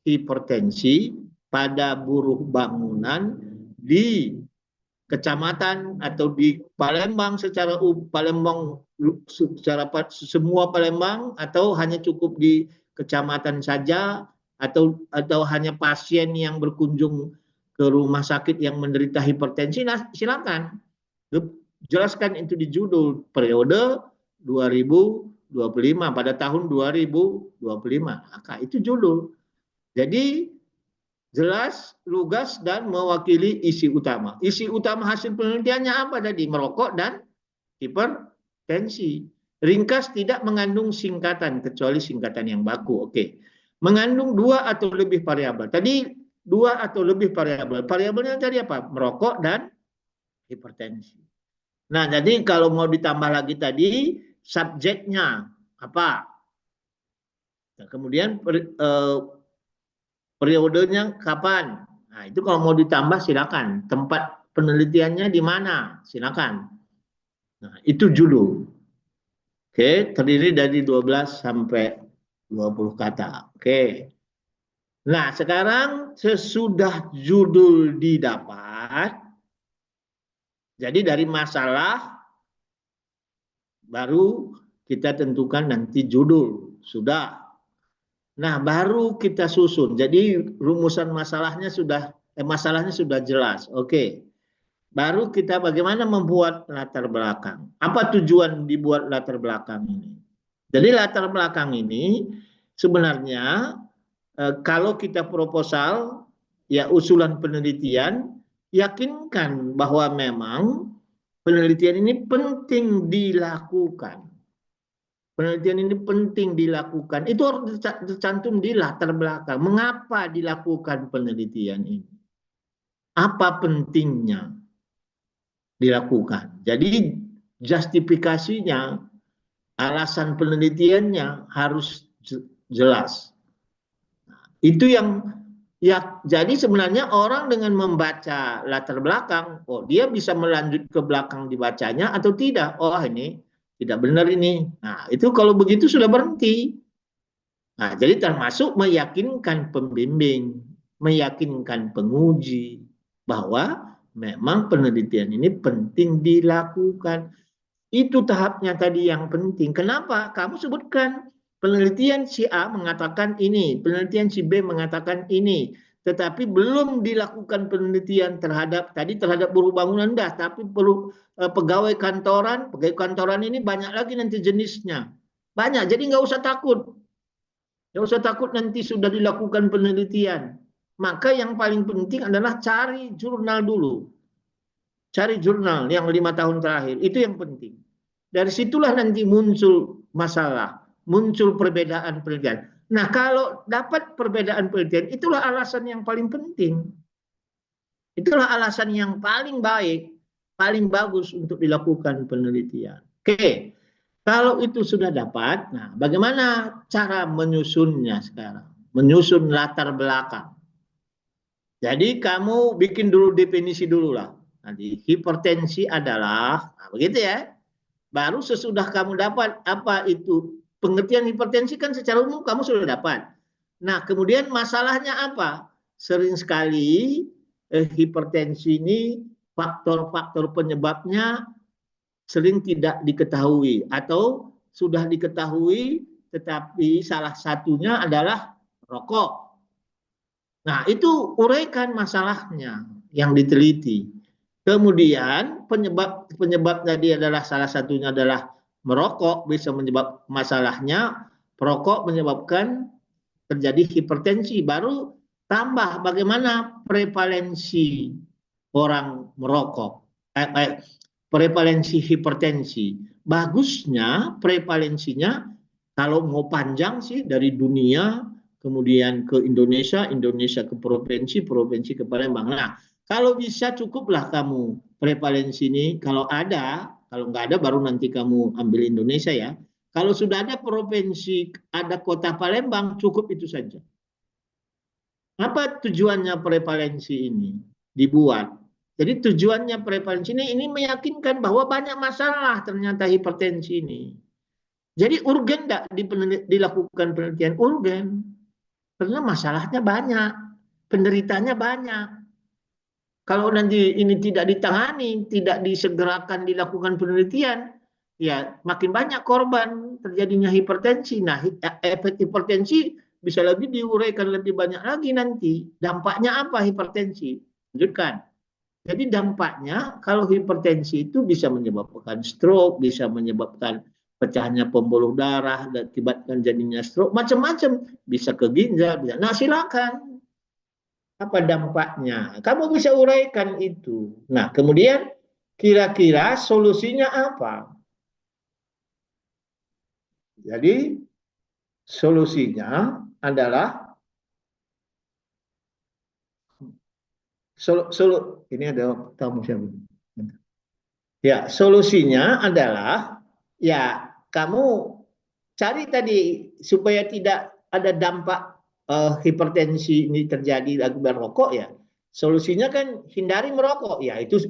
hipertensi pada buruh bangunan di kecamatan atau di Palembang secara Palembang secara semua Palembang, atau hanya cukup di kecamatan saja, atau hanya pasien yang berkunjung ke rumah sakit yang menderita hipertensi. Nah, silakan jelaskan itu di judul periode 2025 pada tahun 2025. Maka itu judul. Jadi jelas, lugas, dan mewakili isi utama. Isi utama hasil penelitiannya apa tadi? Merokok dan hipertensi. Ringkas, tidak mengandung singkatan kecuali singkatan yang baku. Oke. Mengandung dua atau lebih variabel. Tadi dua atau lebih variabel. Variabelnya tadi apa? Merokok dan hipertensi. Nah, jadi kalau mau ditambah lagi tadi, subjeknya apa? Nah, kemudian periodenya kapan? Nah, itu kalau mau ditambah silakan. Tempat penelitiannya di mana? Silakan. Nah, itu judul. Oke, terdiri dari 12 sampai 20 kata. Oke. Nah, sekarang sesudah judul didapat, jadi dari masalah baru kita tentukan nanti judul. Sudah. Nah, baru kita susun. Jadi rumusan masalahnya sudah jelas. Oke. Baru kita bagaimana membuat latar belakang. Apa tujuan dibuat latar belakang ini? Jadi latar belakang ini sebenarnya kalau kita proposal, ya usulan penelitian, yakinkan bahwa memang penelitian ini penting dilakukan. Penelitian ini penting dilakukan. Itu harus tercantum di latar belakang. Mengapa dilakukan penelitian ini? Apa pentingnya dilakukan? Jadi justifikasinya, alasan penelitiannya harus jelas. Itu yang ya, jadi sebenarnya orang dengan membaca latar belakang, oh dia bisa melanjut ke belakang dibacanya atau tidak. Oh ini tidak benar ini. Nah, itu kalau begitu sudah berhenti. Nah, jadi termasuk meyakinkan pembimbing, meyakinkan penguji bahwa memang penelitian ini penting dilakukan. Itu tahapnya tadi yang penting. Kenapa? Kamu sebutkan penelitian si A mengatakan ini, penelitian si B mengatakan ini, tetapi belum dilakukan penelitian terhadap buruh bangunan dah, tapi perlu pegawai kantoran. Pegawai kantoran ini banyak lagi nanti jenisnya. Banyak, jadi nggak usah takut. Nggak usah takut nanti sudah dilakukan penelitian. Maka yang paling penting adalah cari jurnal dulu. Cari jurnal yang 5 tahun terakhir, itu yang penting. Dari situlah nanti muncul masalah, muncul perbedaan penelitian. Nah, kalau dapat perbedaan penelitian, itulah alasan yang paling penting. Itulah alasan yang paling baik, paling bagus untuk dilakukan penelitian. Oke, kalau itu sudah dapat, nah bagaimana cara menyusunnya sekarang? Menyusun latar belakang. Jadi kamu bikin dulu definisi dulu lah. Nanti hipertensi adalah, nah begitu ya. Baru sesudah kamu dapat apa itu pengertian hipertensi, kan secara umum kamu sudah dapat. Nah, kemudian masalahnya apa? Sering sekali hipertensi ini faktor-faktor penyebabnya sering tidak diketahui atau sudah diketahui, tetapi salah satunya adalah rokok. Nah, itu uraikan masalahnya yang diteliti. Kemudian penyebab tadi adalah salah satunya adalah merokok bisa menyebab masalahnya, perokok menyebabkan terjadi hipertensi. Baru tambah bagaimana prevalensi orang merokok, prevalensi hipertensi. Bagusnya prevalensinya kalau mau panjang sih dari dunia, kemudian ke Indonesia, Indonesia ke provinsi, provinsi ke Palembang. Nah, kalau bisa cukuplah kamu prevalensi ini. Kalau ada, kalau nggak ada baru nanti kamu ambil Indonesia ya. Kalau sudah ada provinsi, ada kota Palembang, cukup itu saja. Apa tujuannya prevalensi ini dibuat? Jadi tujuannya prevalensi ini meyakinkan bahwa banyak masalah ternyata hipertensi ini. Jadi urgen enggak dilakukan penelitian? Urgen. Karena masalahnya banyak, penderitanya banyak. Kalau nanti ini tidak ditangani, tidak disegerakan dilakukan penelitian, ya makin banyak korban terjadinya hipertensi. Nah, efek hipertensi bisa lebih diuraikan lebih banyak lagi nanti. Dampaknya apa hipertensi? Lanjutkan. Jadi dampaknya kalau hipertensi itu bisa menyebabkan stroke, bisa menyebabkan pecahnya pembuluh darah, dan akibatkan jadinya stroke, macam-macam. Bisa ke ginjal, bisa. Nah, silakan. Apa dampaknya? Kamu bisa uraikan itu. Nah, kemudian kira-kira solusinya apa? Jadi solusinya adalah ini ada tamu siapa? Ya, solusinya adalah ya kamu cari tadi supaya tidak ada dampak hipertensi ini terjadi akibat rokok ya. Solusinya kan hindari merokok. Ya, itu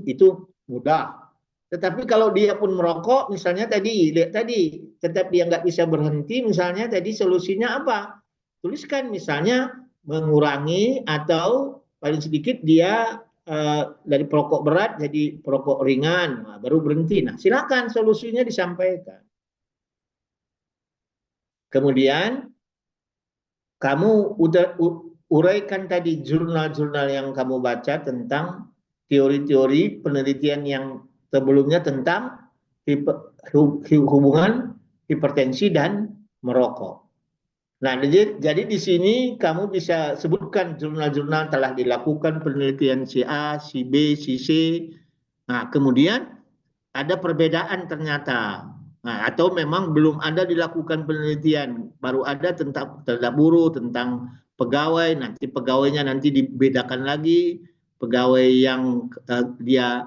mudah. Tetapi kalau dia pun merokok, misalnya tadi, lihat tadi, tetap dia nggak bisa berhenti, misalnya tadi solusinya apa? Tuliskan misalnya mengurangi atau paling sedikit dia dari perokok berat jadi perokok ringan, nah, baru berhenti. Nah, silakan solusinya disampaikan. Kemudian kamu uraikan tadi jurnal-jurnal yang kamu baca tentang teori-teori penelitian yang sebelumnya tentang hubungan hipertensi dan merokok. Nah, jadi di sini kamu bisa sebutkan jurnal-jurnal telah dilakukan penelitian si A, si B, si C. Nah, kemudian ada perbedaan ternyata. Nah, atau memang belum ada dilakukan penelitian, baru ada tentang terhadap buruh, tentang pegawai, nanti pegawainya nanti dibedakan lagi, pegawai yang dia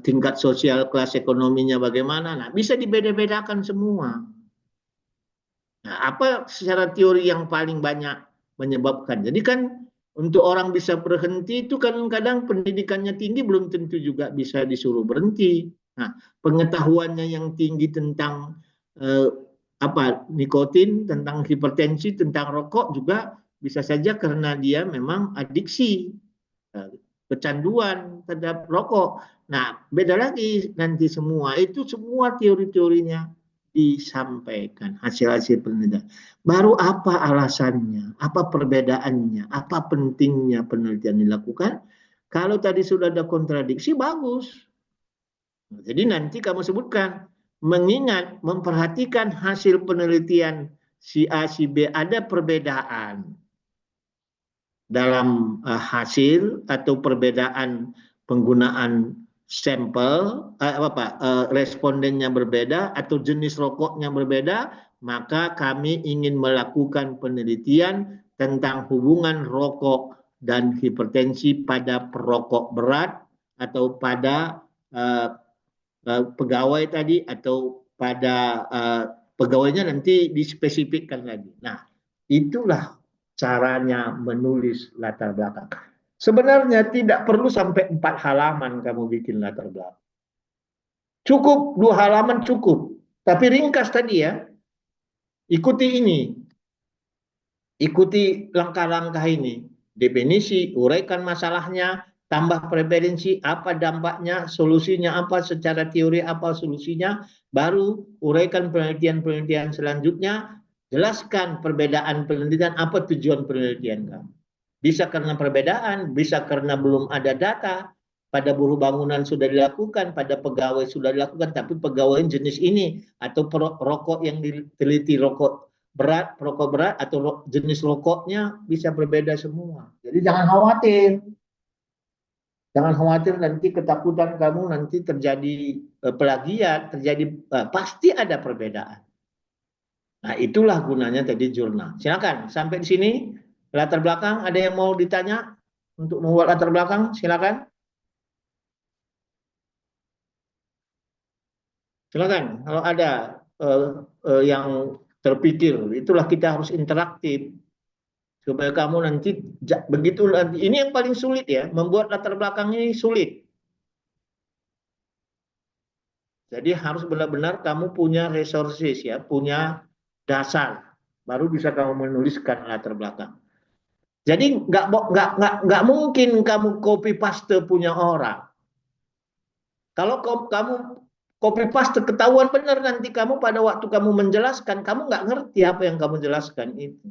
tingkat sosial kelas ekonominya bagaimana, nah bisa dibeda-bedakan semua. Nah, apa secara teori yang paling banyak menyebabkan? Jadi kan untuk orang bisa berhenti itu kadang-kadang pendidikannya tinggi belum tentu juga bisa disuruh berhenti. Nah, pengetahuannya yang tinggi tentang nikotin, tentang hipertensi, tentang rokok juga bisa saja karena dia memang adiksi, kecanduan terhadap rokok. Nah, beda lagi nanti semua itu semua teori-teorinya disampaikan hasil-hasil penelitian. Baru apa alasannya, apa perbedaannya, apa pentingnya penelitian dilakukan. Kalau tadi sudah ada kontradiksi, bagus. Jadi nanti kamu sebutkan, mengingat, memperhatikan hasil penelitian si A, si B, ada perbedaan dalam hasil atau perbedaan penggunaan sampel, respondennya berbeda atau jenis rokoknya berbeda, maka kami ingin melakukan penelitian tentang hubungan rokok dan hipertensi pada perokok berat atau pada pegawai tadi atau pada pegawainya nanti dispesifikkan lagi. Nah, itulah caranya menulis latar belakang. Sebenarnya tidak perlu sampai 4 halaman kamu bikin latar belakang. Cukup 2 halaman cukup. Tapi ringkas tadi ya. Ikuti ini. Ikuti langkah-langkah ini. Definisi, uraikan masalahnya, tambah prevalensi, apa dampaknya, solusinya apa, secara teori apa solusinya, baru uraikan penelitian-penelitian selanjutnya, jelaskan perbedaan penelitian, apa tujuan penelitian kamu. Bisa karena perbedaan, bisa karena belum ada data, pada buruh bangunan sudah dilakukan, pada pegawai sudah dilakukan, tapi pegawai jenis ini, atau rokok yang diteliti, rokok berat atau jenis rokoknya bisa berbeda semua. Jadi jangan khawatir. Jangan khawatir nanti ketakutan kamu nanti terjadi plagiat, pasti ada perbedaan. Nah, itulah gunanya tadi jurnal. Silakan, sampai di sini latar belakang, ada yang mau ditanya untuk membuat latar belakang? Silakan. Silakan, kalau ada yang terpikir, itulah kita harus interaktif supaya kamu nanti begitu nanti, ini yang paling sulit ya, membuat latar belakang ini sulit. Jadi harus benar-benar kamu punya resources ya, punya dasar, baru bisa kamu menuliskan latar belakang. Jadi nggak mungkin kamu copy paste punya orang. Kalau kamu copy paste ketahuan benar, nanti kamu pada waktu kamu menjelaskan, kamu nggak ngerti apa yang kamu jelaskan itu.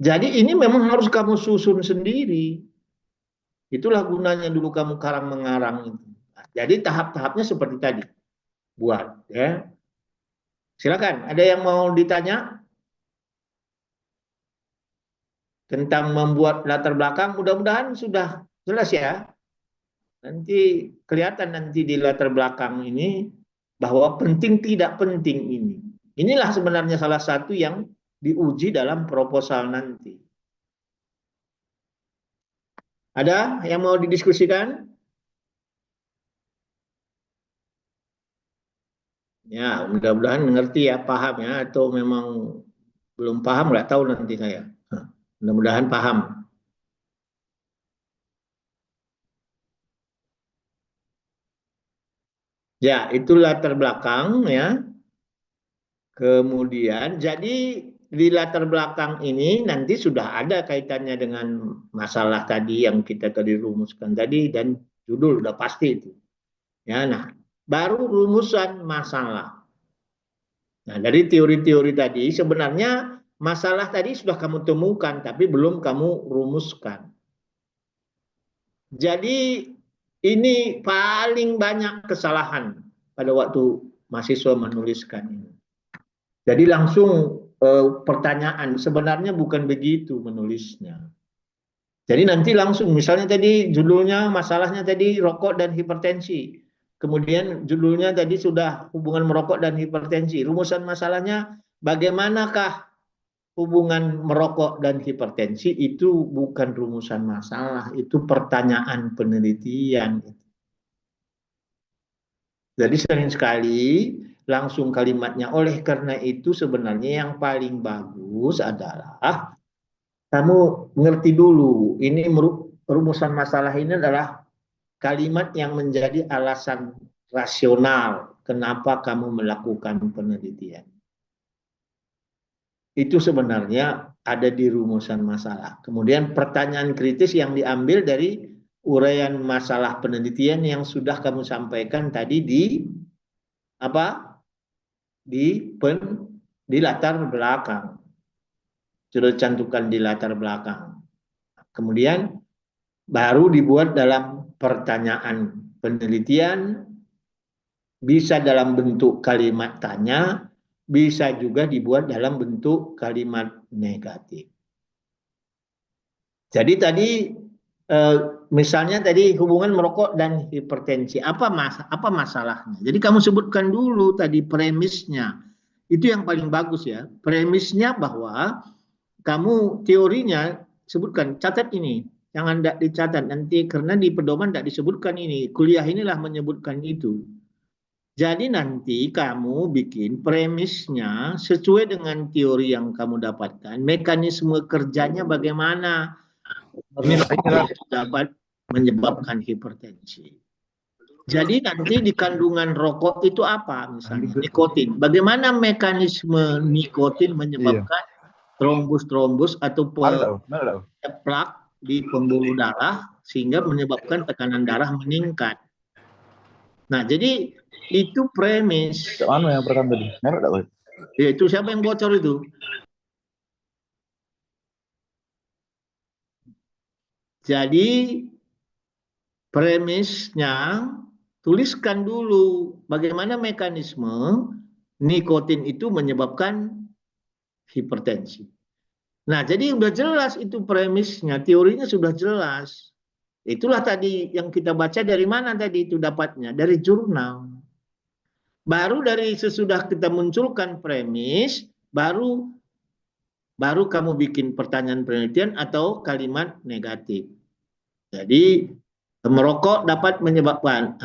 Jadi ini memang harus kamu susun sendiri. Itulah gunanya dulu kamu karang mengarang itu. Jadi tahap-tahapnya seperti tadi. Buat ya. Silakan, ada yang mau ditanya tentang membuat latar belakang? Mudah-mudahan sudah jelas ya. Nanti kelihatan nanti di latar belakang ini bahwa penting tidak penting ini. Inilah sebenarnya salah satu yang diuji dalam proposal nanti. Ada yang mau didiskusikan? Ya, mudah-mudahan mengerti ya, paham ya, atau memang belum paham, nggak tahu nanti saya. Mudah-mudahan paham. Ya, itu latar belakang ya. Kemudian, jadi di latar belakang ini nanti sudah ada kaitannya dengan masalah tadi yang kita tadi rumuskan tadi, dan judul udah pasti itu. Ya, nah, baru rumusan masalah. Nah, dari teori-teori tadi sebenarnya masalah tadi sudah kamu temukan, tapi belum kamu rumuskan. Jadi ini paling banyak kesalahan pada waktu mahasiswa menuliskan ini. Jadi langsung pertanyaan, sebenarnya bukan begitu menulisnya. Jadi nanti langsung, misalnya tadi judulnya, masalahnya tadi rokok dan hipertensi. Kemudian judulnya tadi sudah hubungan merokok dan hipertensi. Rumusan masalahnya, bagaimanakah hubungan merokok dan hipertensi? Itu bukan rumusan masalah, itu pertanyaan penelitian. Jadi sering sekali langsung kalimatnya. Oleh karena itu sebenarnya yang paling bagus adalah kamu ngerti dulu. Ini rumusan masalah ini adalah kalimat yang menjadi alasan rasional kenapa kamu melakukan penelitian. Itu sebenarnya ada di rumusan masalah. Kemudian pertanyaan kritis yang diambil dari uraian masalah penelitian yang sudah kamu sampaikan tadi di apa? Di latar belakang. Sudah cantumkan di latar belakang. Kemudian baru dibuat dalam pertanyaan penelitian, bisa dalam bentuk kalimat tanya, bisa juga dibuat dalam bentuk kalimat negatif. Jadi tadi misalnya tadi hubungan merokok dan hipertensi, apa masalahnya? Jadi kamu sebutkan dulu tadi premisnya. Itu yang paling bagus ya. Premisnya bahwa kamu teorinya sebutkan, catat ini, jangan tidak dicatat nanti karena di pedoman tidak disebutkan ini, kuliah inilah menyebutkan itu. Jadi nanti kamu bikin premisnya sesuai dengan teori yang kamu dapatkan, mekanisme kerjanya bagaimana dapat menyebabkan hipertensi. Jadi nanti di kandungan rokok itu apa? Misalnya nikotin. Bagaimana mekanisme nikotin menyebabkan trombus atau plak di pembuluh darah sehingga menyebabkan tekanan darah meningkat. Nah, jadi itu premis. Mana yang pertama tadi? Merah tak, Boy? Ya, itu siapa yang bocor itu? Jadi premisnya tuliskan dulu bagaimana mekanisme nikotin itu menyebabkan hipertensi. Nah, jadi udah jelas itu premisnya, teorinya sudah jelas. Itulah tadi yang kita baca dari mana tadi itu dapatnya? Dari jurnal. Baru dari sesudah kita munculkan premis, baru kamu bikin pertanyaan penelitian atau kalimat negatif. Jadi merokok dapat menyebabkan.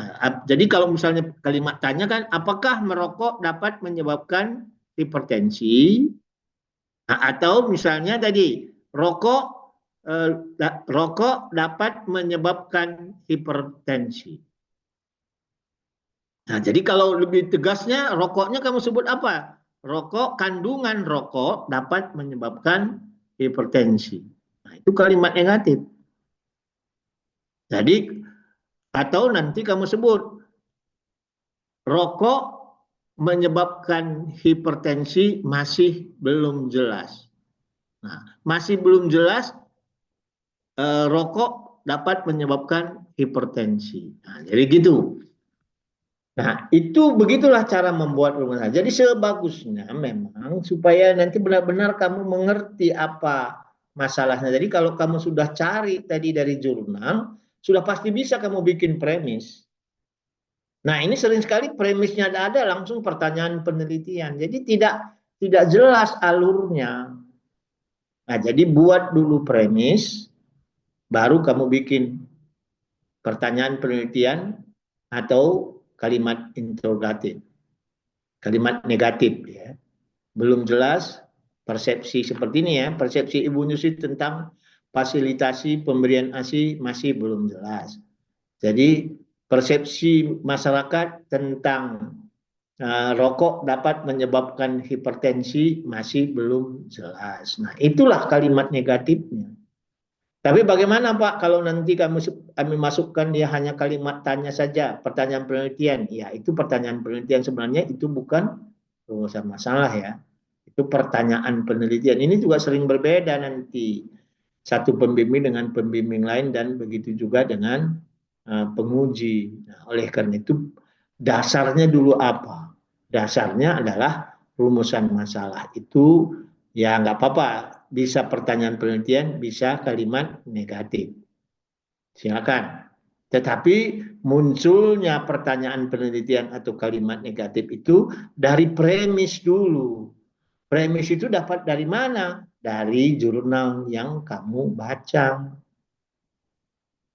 Jadi kalau misalnya kalimat tanya kan, apakah merokok dapat menyebabkan hipertensi? Atau misalnya tadi rokok dapat menyebabkan hipertensi. Nah, jadi kalau lebih tegasnya rokoknya kamu sebut apa? Kandungan rokok dapat menyebabkan hipertensi. Nah, itu kalimat negatif. Jadi atau nanti kamu sebut rokok menyebabkan hipertensi masih belum jelas. Nah, masih belum jelas rokok dapat menyebabkan hipertensi. Nah, jadi gitu. Nah, itu begitulah cara membuat rumusan. Jadi sebagusnya memang supaya nanti benar-benar kamu mengerti apa masalahnya. Jadi kalau kamu sudah cari tadi dari jurnal, sudah pasti bisa kamu bikin premis. Nah, ini sering sekali premisnya ada langsung pertanyaan penelitian. Jadi tidak jelas alurnya. Nah, jadi buat dulu premis, baru kamu bikin pertanyaan penelitian atau kalimat interrogatif, kalimat negatif ya. Belum jelas persepsi seperti ini ya, persepsi Ibu Nyusi tentang fasilitasi pemberian ASI masih belum jelas. Jadi persepsi masyarakat tentang rokok dapat menyebabkan hipertensi masih belum jelas. Nah, itulah kalimat negatifnya. Tapi bagaimana Pak kalau nanti kami masukkan dia hanya kalimat tanya saja, pertanyaan penelitian. Ya, itu pertanyaan penelitian sebenarnya itu bukan rumusan masalah ya. Itu pertanyaan penelitian. Ini juga sering berbeda nanti. Satu pembimbing dengan pembimbing lain dan begitu juga dengan penguji. Nah, oleh karena itu dasarnya dulu apa? Dasarnya adalah rumusan masalah. Itu ya nggak apa-apa. Bisa pertanyaan penelitian, bisa kalimat negatif. Silakan. Tetapi munculnya pertanyaan penelitian atau kalimat negatif itu dari premis dulu. Premis itu dapat dari mana? Dari jurnal yang kamu baca.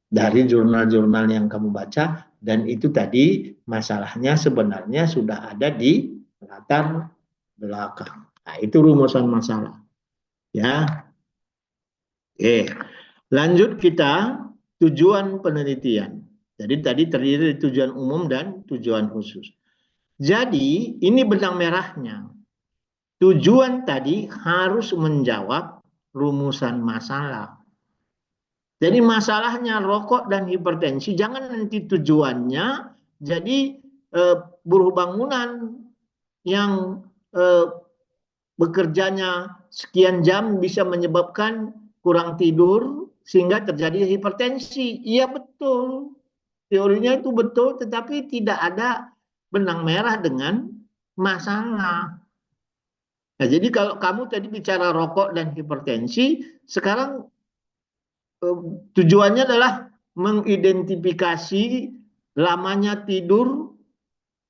Dari jurnal-jurnal yang kamu baca, dan itu tadi masalahnya sebenarnya sudah ada di latar belakang. Nah, itu rumusan masalah. Ya. Oke. Lanjut kita tujuan penelitian. Jadi tadi terdiri dari tujuan umum dan tujuan khusus. Jadi ini benang merahnya. Tujuan tadi harus menjawab rumusan masalah. Jadi masalahnya rokok dan hipertensi, jangan nanti tujuannya jadi buruh bangunan yang bekerjanya sekian jam bisa menyebabkan kurang tidur sehingga terjadi hipertensi. Iya betul, teorinya itu betul, tetapi tidak ada benang merah dengan masalah. Nah, jadi kalau kamu tadi bicara rokok dan hipertensi, sekarang tujuannya adalah mengidentifikasi lamanya tidur,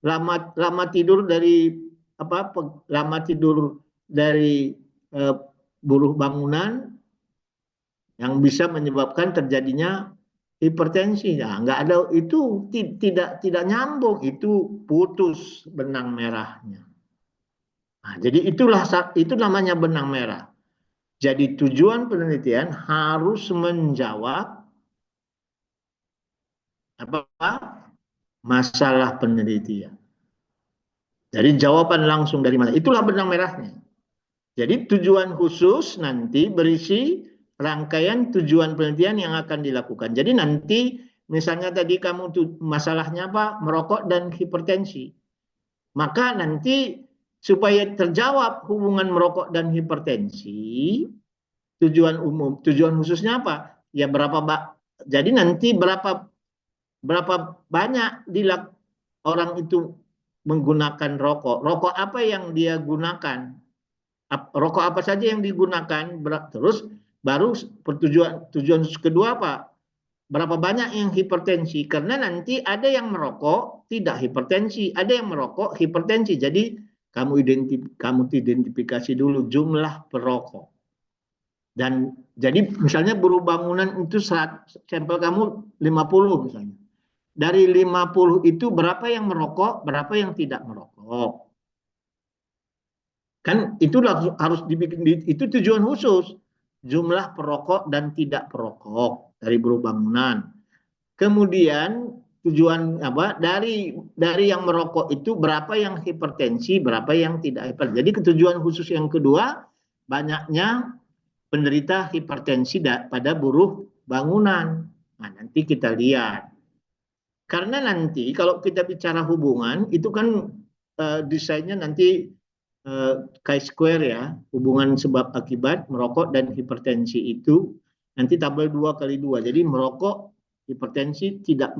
lama tidur dari lama tidur dari buruh bangunan yang bisa menyebabkan terjadinya hipertensi. Nah, nggak ada itu, tidak nyambung, itu putus benang merahnya. Nah, jadi itu namanya benang merah. Jadi tujuan penelitian harus menjawab masalah penelitian. Jadi jawaban langsung dari mana? Itulah benang merahnya. Jadi tujuan khusus nanti berisi rangkaian tujuan penelitian yang akan dilakukan. Jadi nanti misalnya tadi kamu tuh masalahnya apa? Merokok dan hipertensi. Maka nanti supaya terjawab hubungan merokok dan hipertensi, tujuan umum, tujuan khususnya apa? Ya jadi nanti berapa banyak orang itu menggunakan rokok. Rokok apa yang dia gunakan? Rokok apa saja yang digunakan? Terus baru tujuan kedua apa? Berapa banyak yang hipertensi? Karena nanti ada yang merokok tidak hipertensi, ada yang merokok hipertensi. Jadi kamu identifikasi dulu jumlah perokok. Dan jadi misalnya buruh bangunan itu sampel kamu 50 misalnya. Dari 50 itu berapa yang merokok, berapa yang tidak merokok. Kan itu harus dibikin, itu tujuan khusus. Jumlah perokok dan tidak perokok dari buruh bangunan. Kemudian tujuan apa? Dari yang merokok itu berapa yang hipertensi, berapa yang tidak hipertensi. Jadi tujuan khusus yang kedua, banyaknya penderita hipertensi pada buruh bangunan. Nah, nanti kita lihat. Karena nanti kalau kita bicara hubungan, itu kan desainnya nanti chi-square ya, hubungan sebab akibat merokok dan hipertensi itu nanti tabel 2x2. Jadi merokok, hipertensi, tidak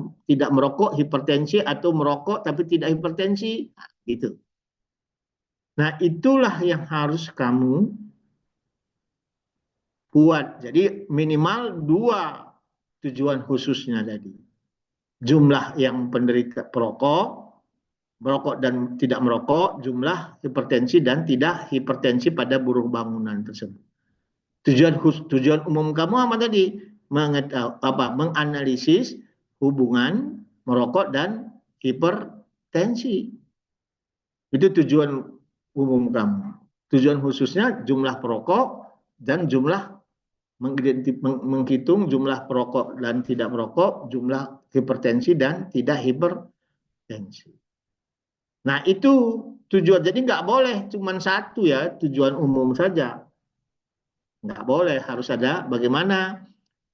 merokok, hipertensi, atau merokok tapi tidak hipertensi, gitu. Nah, itulah yang harus kamu buat. Jadi minimal 2 tujuan khususnya tadi. Jumlah yang penderita perokok, merokok dan tidak merokok, jumlah hipertensi dan tidak hipertensi pada buruh bangunan tersebut. Tujuan umum kamu apa tadi? Menganalisis hubungan merokok dan hipertensi. Itu tujuan umum kamu. Tujuan khususnya jumlah perokok dan jumlah menghitung jumlah perokok dan tidak merokok, jumlah hipertensi dan tidak hipertensi. Nah, itu tujuan. Jadi nggak boleh cuma satu ya, tujuan umum saja. Nggak boleh, harus ada bagaimana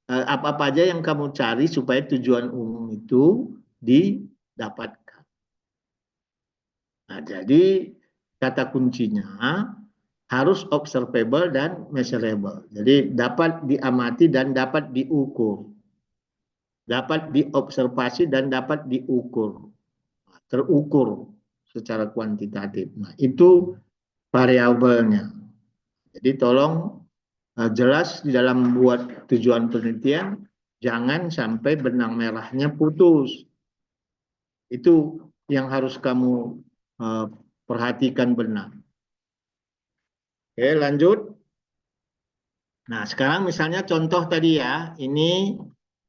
apa-apa aja yang kamu cari supaya tujuan umum itu didapatkan. Nah, jadi kata kuncinya harus observable dan measurable. Jadi dapat diamati dan dapat diukur. Dapat diobservasi dan dapat diukur. Terukur secara kuantitatif. Nah, itu variabelnya. Jadi tolong jelas di dalam buat tujuan penelitian, jangan sampai benang merahnya putus. Itu yang harus kamu perhatikan benar. Oke, lanjut. Nah, sekarang misalnya contoh tadi ya, ini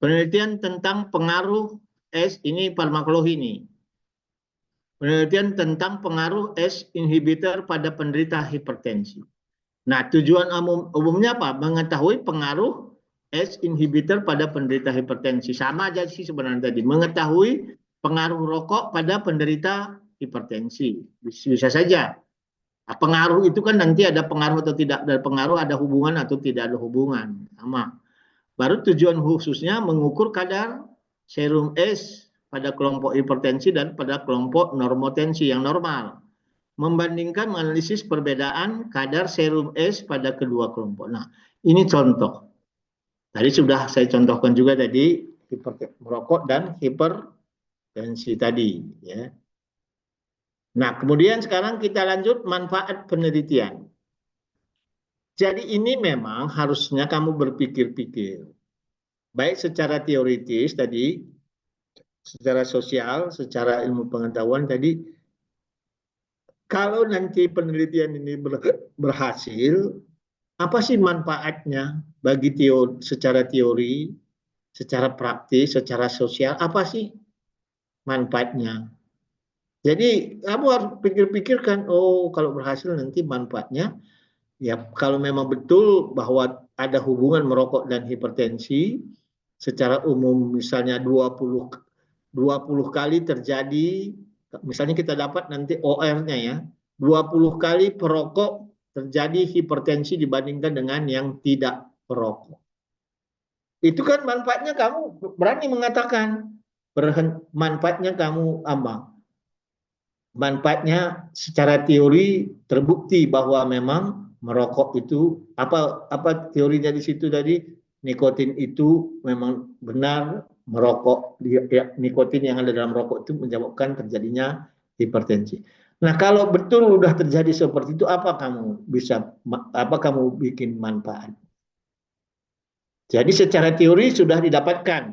penelitian tentang pengaruh ini farmakologi ini. Penelitian tentang pengaruh ACE inhibitor pada penderita hipertensi. Nah, tujuan umumnya apa? Mengetahui pengaruh ACE inhibitor pada penderita hipertensi. Sama aja sih sebenarnya tadi. Mengetahui pengaruh rokok pada penderita hipertensi. Bisa saja. Nah, pengaruh itu kan nanti ada pengaruh atau tidak ada pengaruh, ada hubungan atau tidak ada hubungan. Sama. Baru tujuan khususnya mengukur kadar serum ACE pada kelompok hipertensi dan pada kelompok normotensi yang normal. Membandingkan menganalisis perbedaan kadar serum ACE pada kedua kelompok. Nah, ini contoh. Tadi sudah saya contohkan juga tadi merokok dan hipertensi tadi, ya. Nah, kemudian sekarang kita lanjut manfaat penelitian. Jadi ini memang harusnya kamu berpikir-pikir. Baik secara teoritis tadi, secara sosial, secara ilmu pengetahuan tadi, kalau nanti penelitian ini berhasil, apa sih manfaatnya bagi secara teori, secara praktis, secara sosial, apa sih manfaatnya? Jadi kamu harus pikir-pikirkan, oh kalau berhasil nanti manfaatnya, ya kalau memang betul bahwa ada hubungan merokok dan hipertensi, secara umum misalnya 20 kali terjadi, misalnya kita dapat nanti OR-nya ya, 20 kali perokok terjadi hipertensi dibandingkan dengan yang tidak perokok. Itu kan manfaatnya kamu berani mengatakan. Manfaatnya kamu apa? Manfaatnya secara teori terbukti bahwa memang merokok itu apa teorinya di situ tadi, nikotin itu memang benar merokok, nikotin yang ada dalam rokok itu menyebabkan terjadinya hipertensi. Nah, kalau betul sudah terjadi seperti itu, apa kamu bikin manfaat? Jadi secara teori sudah didapatkan,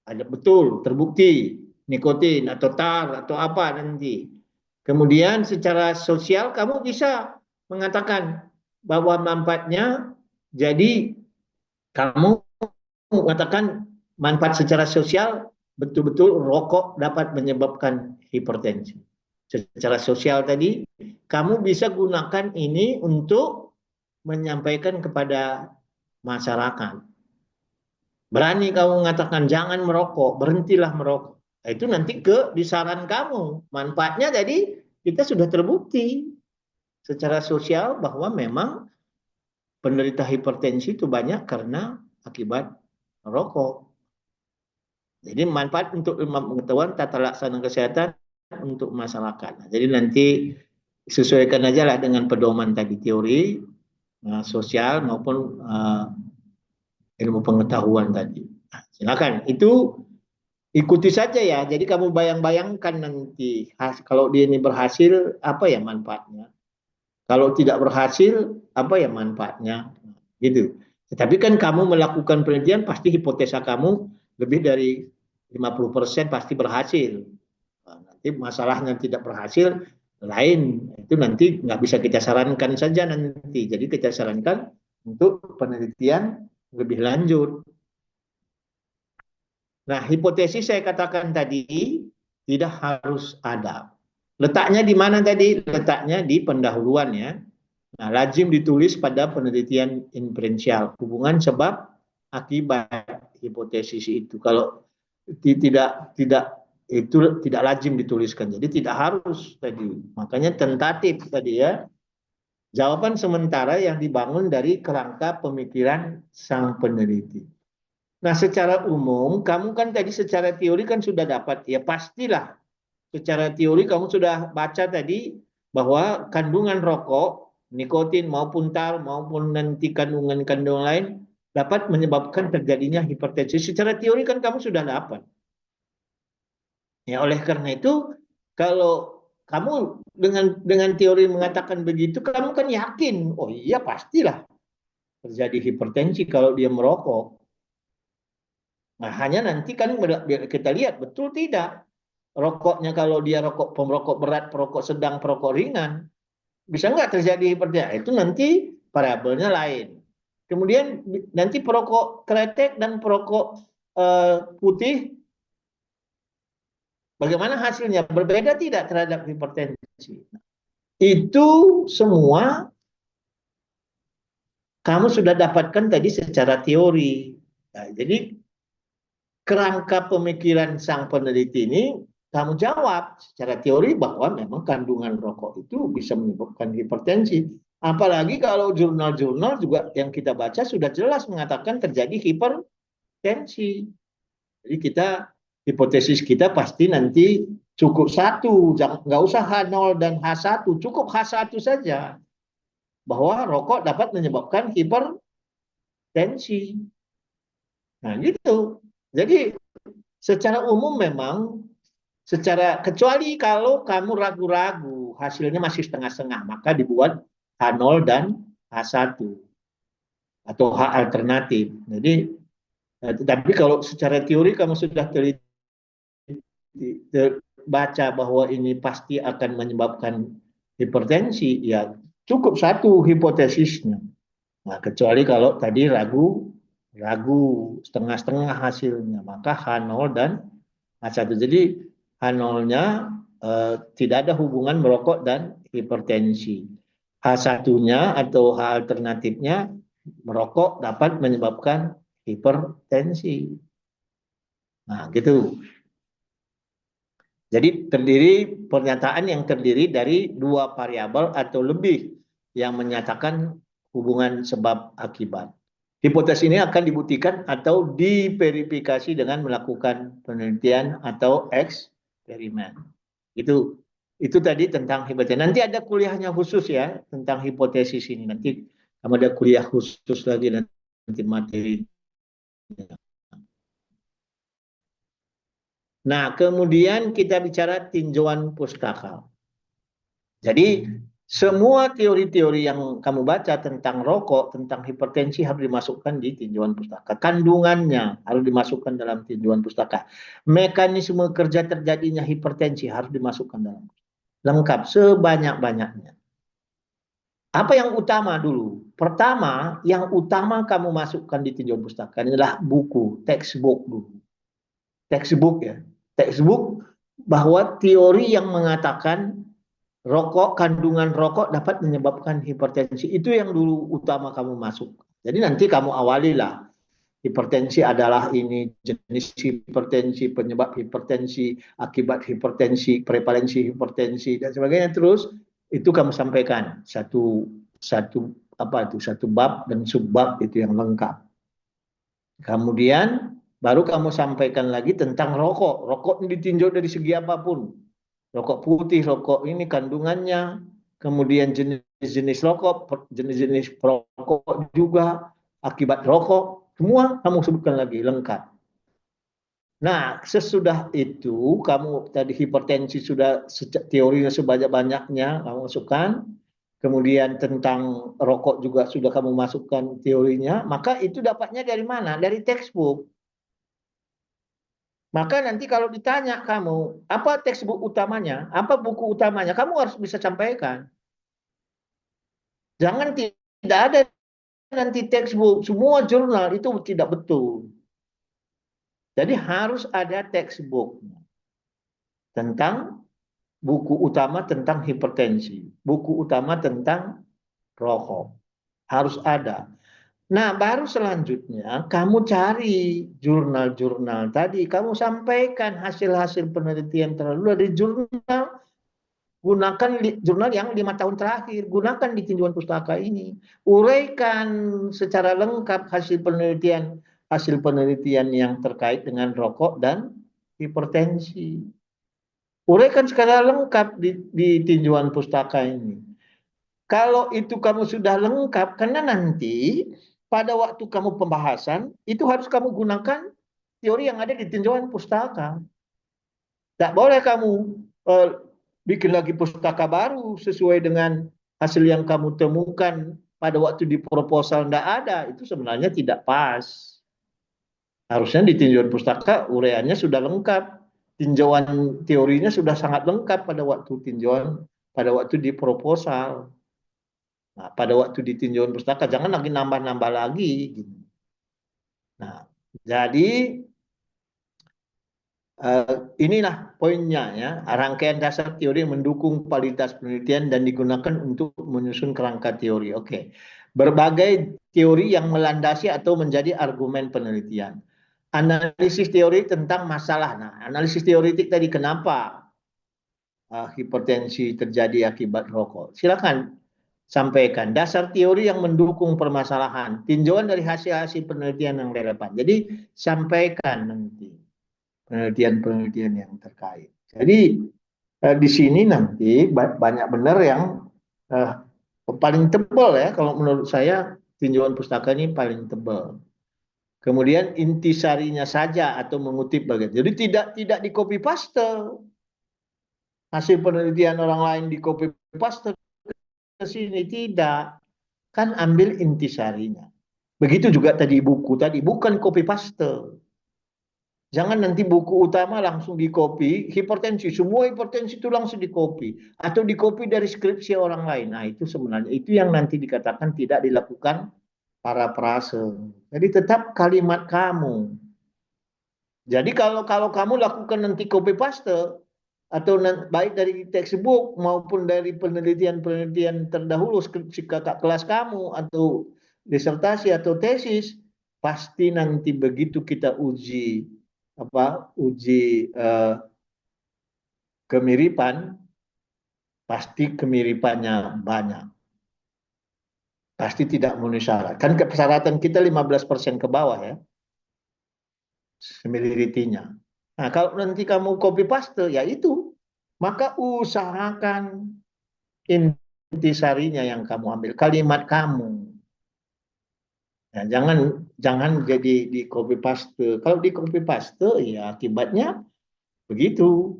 ada betul terbukti nikotin atau tar atau apa nanti. Kemudian secara sosial kamu bisa mengatakan bahwa manfaatnya, jadi kamu mengatakan manfaat secara sosial, betul-betul rokok dapat menyebabkan hipertensi. Secara sosial tadi, kamu bisa gunakan ini untuk menyampaikan kepada masyarakat. Berani kamu mengatakan jangan merokok, berhentilah merokok. Nah, itu nanti di saran kamu. Manfaatnya jadi kita sudah terbukti secara sosial bahwa memang penderita hipertensi itu banyak karena akibat merokok. Jadi manfaat untuk pengetahuan tata laksana kesehatan untuk masyarakat. Nah, jadi nanti sesuaikan aja lah dengan pedoman tadi, teori, sosial maupun ilmu pengetahuan tadi. Nah, silakan, itu ikuti saja ya. Jadi kamu bayang-bayangkan nanti kalau dia ini berhasil apa ya manfaatnya. Kalau tidak berhasil apa ya manfaatnya. Gitu. Tetapi kan kamu melakukan penelitian pasti hipotesa kamu lebih dari 50% pasti berhasil. Nah, nanti masalahnya tidak berhasil lain, itu nanti nggak bisa kita sarankan saja nanti. Jadi kita sarankan untuk penelitian lebih lanjut. Nah, hipotesis saya katakan tadi tidak harus ada. Letaknya di mana tadi? Letaknya di pendahuluan ya. Nah, lazim ditulis pada penelitian inferensial, hubungan sebab akibat hipotesis itu. Kalau tidak itu tidak lazim dituliskan. Jadi tidak harus tadi. Makanya tentatif tadi ya. Jawaban sementara yang dibangun dari kerangka pemikiran sang peneliti. Nah, secara umum, kamu kan tadi secara teori kan sudah dapat, ya pastilah. Secara teori kamu sudah baca tadi bahwa kandungan rokok, nikotin maupun tar maupun nanti kandungan-kandungan lain dapat menyebabkan terjadinya hipertensi. Secara teori kan kamu sudah dapat. Ya, oleh karena itu, kalau kamu dengan teori mengatakan begitu, kamu kan yakin, oh iya pastilah terjadi hipertensi kalau dia merokok. Nah, hanya nanti kan kita lihat betul tidak rokoknya, kalau dia pemerokok berat, perokok sedang, perokok ringan, bisa nggak terjadi hipertensi? Nah, itu nanti variabelnya lain. Kemudian nanti perokok kretek dan perokok putih, bagaimana hasilnya? Berbeda tidak terhadap hipertensi? Itu semua kamu sudah dapatkan tadi secara teori. Nah, jadi kerangka pemikiran sang peneliti ini kamu jawab secara teori bahwa memang kandungan rokok itu bisa menyebabkan hipertensi. Apalagi kalau jurnal-jurnal juga yang kita baca sudah jelas mengatakan terjadi hipertensi. Jadi hipotesis kita pasti nanti cukup satu, nggak usah H0 dan H1, cukup H1 saja. Bahwa rokok dapat menyebabkan hipertensi. Nah gitu. Jadi secara umum memang, kecuali kalau kamu ragu-ragu, hasilnya masih setengah-setengah, maka dibuat H0 dan H1 atau H alternatif. Jadi, tetapi kalau secara teori kamu sudah baca bahwa ini pasti akan menyebabkan hipertensi, ya cukup satu hipotesisnya. Nah, kecuali kalau tadi ragu setengah-setengah hasilnya, maka H0 dan H1. Jadi H0-nya tidak ada hubungan merokok dan hipertensi. H1-nya atau H alternatifnya, merokok dapat menyebabkan hipertensi. Nah, gitu. Jadi pernyataan yang terdiri dari dua variabel atau lebih yang menyatakan hubungan sebab akibat. Hipotesis ini akan dibuktikan atau diverifikasi dengan melakukan penelitian atau eksperimen. Itu tadi tentang hipotesis. Nanti ada kuliahnya khusus ya tentang hipotesis ini. Nanti kamu ada kuliah khusus lagi nanti materi. Nah, kemudian kita bicara tinjauan pustaka. Jadi semua teori-teori yang kamu baca tentang rokok, tentang hipertensi harus dimasukkan di tinjauan pustaka. Kandungannya harus dimasukkan dalam tinjauan pustaka. Mekanisme kerja terjadinya hipertensi harus dimasukkan dalam. Lengkap sebanyak-banyaknya. Apa yang utama dulu? Pertama, yang utama kamu masukkan di tinjauan pustaka adalah buku, textbook dulu. Textbook ya. Textbook bahwa teori yang mengatakan rokok, kandungan rokok dapat menyebabkan hipertensi. Itu yang dulu utama kamu masuk. Jadi nanti kamu awalilah. Hipertensi adalah ini jenis hipertensi, penyebab hipertensi, akibat hipertensi, prevalensi hipertensi dan sebagainya. Terus itu kamu sampaikan satu bab dan subbab itu yang lengkap. Kemudian baru kamu sampaikan lagi tentang rokok. Rokok ditinjau dari segi apapun. Rokok putih, rokok ini kandungannya, kemudian jenis-jenis rokok, jenis-jenis perokok juga, akibat rokok, semua kamu sebutkan lagi lengkap. Nah, sesudah itu kamu tadi hipertensi sudah teorinya sebanyak-banyaknya kamu masukkan, kemudian tentang rokok juga sudah kamu masukkan teorinya, maka itu dapatnya dari mana? Dari textbook. Maka nanti kalau ditanya kamu, apa textbook utamanya, apa buku utamanya, kamu harus bisa sampaikan. Jangan tidak ada nanti textbook, semua jurnal itu tidak betul. Jadi harus ada textbook tentang buku utama tentang hipertensi, buku utama tentang rokok. Harus ada. Nah, baru selanjutnya kamu cari jurnal-jurnal tadi, kamu sampaikan hasil-hasil penelitian terlalu dari jurnal, gunakan jurnal yang 5 tahun terakhir, gunakan di tinjauan pustaka ini, uraikan secara lengkap hasil penelitian yang terkait dengan rokok dan hipertensi. Uraikan secara lengkap di tinjauan pustaka ini. Kalau itu kamu sudah lengkap, karena nanti pada waktu kamu pembahasan, itu harus kamu gunakan teori yang ada di tinjauan pustaka. Tak boleh kamu bikin lagi pustaka baru sesuai dengan hasil yang kamu temukan pada waktu di proposal tidak ada. Itu sebenarnya tidak pas. Harusnya di tinjauan pustaka uraiannya sudah lengkap. Tinjauan teorinya sudah sangat lengkap pada waktu di proposal. Nah, pada waktu di tinjauan pustaka jangan lagi nambah-nambah lagi. Gitu. Nah, jadi inilah poinnya ya, rangkaian dasar teori yang mendukung kualitas penelitian dan digunakan untuk menyusun kerangka teori. Oke. Berbagai teori yang melandasi atau menjadi argumen penelitian. Analisis teori tentang masalah. Nah, analisis teoritik tadi kenapa hipertensi terjadi akibat rokok? Silakan sampaikan dasar teori yang mendukung permasalahan, tinjauan dari hasil-hasil penelitian yang relevan. Jadi sampaikan nanti penelitian-penelitian yang terkait. Jadi di sini nanti banyak benar yang paling tebal ya, kalau menurut saya tinjauan pustaka ini paling tebal. Kemudian intisarinya saja atau mengutip bagian. Jadi tidak di copy paste. Hasil penelitian orang lain di copy paste ke sini tidak. Kan ambil intisarinya. Begitu juga tadi buku tadi bukan copy paste. Jangan nanti buku utama langsung di copy, hipertensi, semua hipertensi itu langsung di copy. Atau di copy dari skripsi orang lain. Nah itu sebenarnya, itu yang nanti dikatakan tidak dilakukan parafrase. Jadi tetap kalimat kamu. Jadi kalau kamu lakukan nanti copy paste, atau baik dari textbook maupun dari penelitian-penelitian terdahulu, skripsi kakak kelas kamu, atau disertasi atau tesis, pasti nanti begitu kita uji kemiripan, pasti kemiripannya banyak. pasti tidak memenuhi syarat. Kan persyaratan kita 15% ke bawah ya, semeliritinya. Nah, kalau nanti kamu copy paste, ya itu. Maka usahakan intisarinya yang kamu ambil, kalimat kamu. Ya, jangan jadi di copy paste. Kalau di copy paste, ya akibatnya begitu.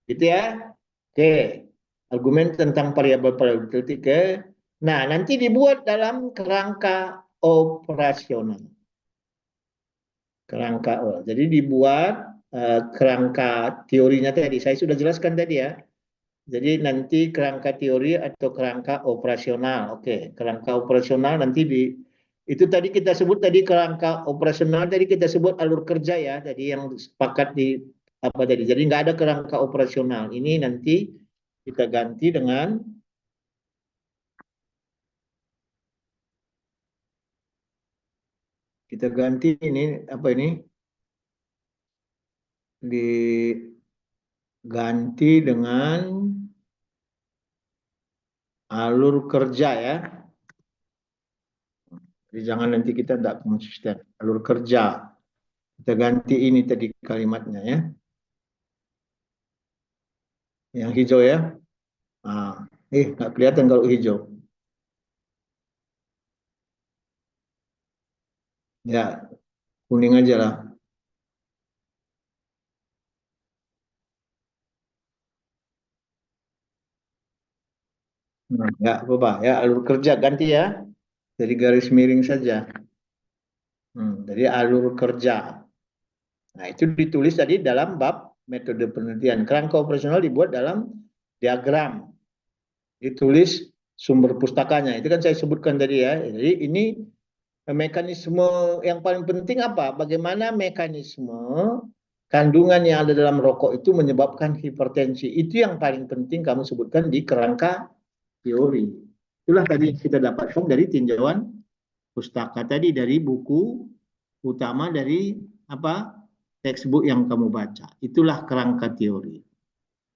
Gitu ya. Oke. Argumen tentang variabel probability ke. Nah, nanti dibuat dalam kerangka operasional. Kerangka jadi dibuat kerangka teorinya tadi. Saya sudah jelaskan tadi ya. Jadi nanti kerangka teori atau kerangka operasional. Oke, kerangka operasional nanti itu tadi kita sebut tadi kerangka operasional tadi kita sebut alur kerja ya. Tadi yang sepakat di apa tadi. Jadi nggak ada kerangka operasional. Ini nanti kita ganti dengan ini apa ini diganti dengan alur kerja ya. Jadi jangan nanti kita tidak konsisten. Alur kerja. Kita ganti ini tadi kalimatnya ya. Yang hijau ya. Nah, nggak kelihatan kalau hijau. Ya, kuning aja lah. Nah, ya, apa-apa ya, alur kerja ganti ya. Jadi garis miring saja. Jadi alur kerja. Nah, itu ditulis tadi dalam bab metode penelitian. Kerangka operasional dibuat dalam diagram. Ditulis sumber pustakanya. Itu kan saya sebutkan tadi ya. Jadi ini mekanisme yang paling penting apa? Bagaimana mekanisme kandungan yang ada dalam rokok itu menyebabkan hipertensi. Itu yang paling penting kamu sebutkan di kerangka teori. Itulah tadi kita dapatkan dari tinjauan pustaka tadi, dari buku utama, dari apa textbook yang kamu baca. Itulah kerangka teori.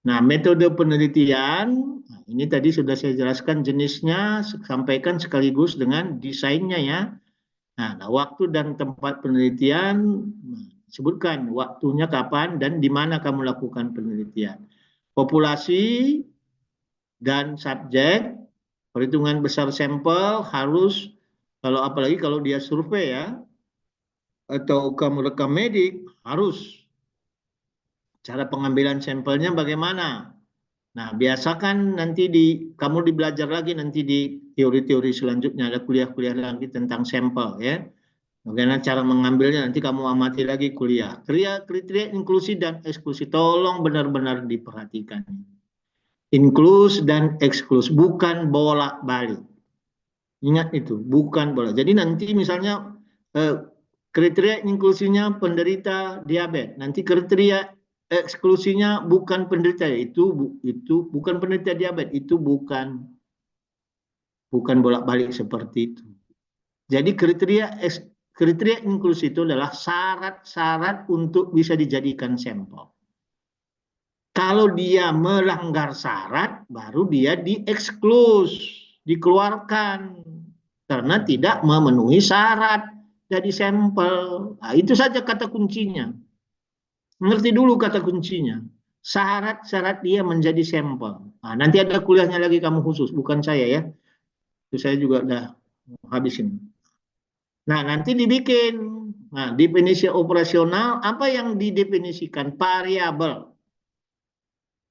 Nah, metode penelitian, ini tadi sudah saya jelaskan jenisnya, sampaikan sekaligus dengan desainnya ya. Nah, waktu dan tempat penelitian, sebutkan waktunya kapan dan di mana kamu lakukan penelitian. Populasi dan subjek, perhitungan besar sampel harus, kalau apalagi kalau dia survei ya, atau kamu rekam medik, harus. Cara pengambilan sampelnya bagaimana? Nah, biasakan nanti kamu belajar lagi nanti di teori-teori selanjutnya, ada kuliah-kuliah lagi tentang sampel ya. Bagaimana cara mengambilnya nanti kamu amati lagi kuliah. Kriteria inklusi dan eksklusi tolong benar-benar diperhatikan. Inklus dan eksklus, bukan bolak-balik. Ingat itu, bukan bolak. Jadi nanti misalnya kriteria inklusinya penderita diabetes, nanti kriteria eksklusinya bukan penderita, itu bukan penderita diabetes, itu bukan bolak-balik seperti itu. Jadi kriteria inklusi itu adalah syarat-syarat untuk bisa dijadikan sampel. Kalau dia melanggar syarat, baru dia dieksklus, dikeluarkan karena tidak memenuhi syarat jadi sampel. Nah, itu saja kata kuncinya. Mengerti dulu kata kuncinya. Syarat-syarat dia menjadi sampel. Nah, nanti ada kuliahnya lagi kamu khusus, bukan saya ya. Itu saya juga udah habisin. Nah, nanti dibikin. Nah, definisi operasional, apa yang didefinisikan? Variabel.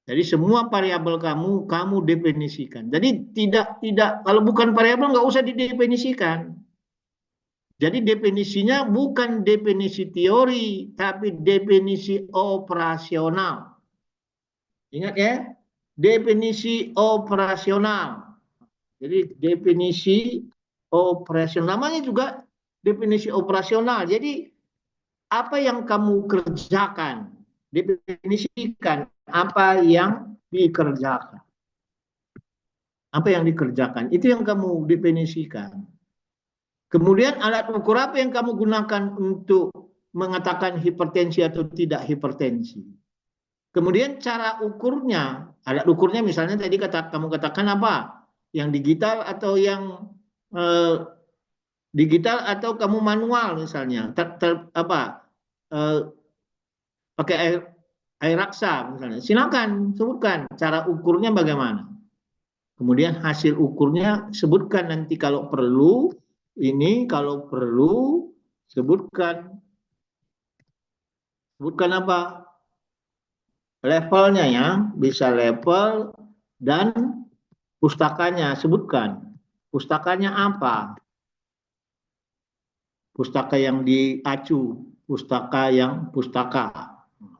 Jadi semua variabel kamu definisikan. Jadi tidak kalau bukan variabel nggak usah didefinisikan. Jadi definisinya bukan definisi teori, tapi definisi operasional. Ingat ya, definisi operasional. Jadi definisi operasional, namanya juga definisi operasional. Jadi apa yang kamu kerjakan, definisikan apa yang dikerjakan. Apa yang dikerjakan, itu yang kamu definisikan. Kemudian alat ukur apa yang kamu gunakan untuk mengatakan hipertensi atau tidak hipertensi. Kemudian cara ukurnya, alat ukurnya misalnya tadi kamu katakan apa? Yang digital atau yang eh, digital atau kamu manual misalnya, eh, pakai air raksa misalnya, silakan sebutkan cara ukurnya bagaimana. Kemudian hasil ukurnya sebutkan nanti kalau perlu, ini kalau perlu sebutkan apa levelnya ya, bisa level dan pustakanya sebutkan. Pustakanya apa? Pustaka yang diacu, pustaka.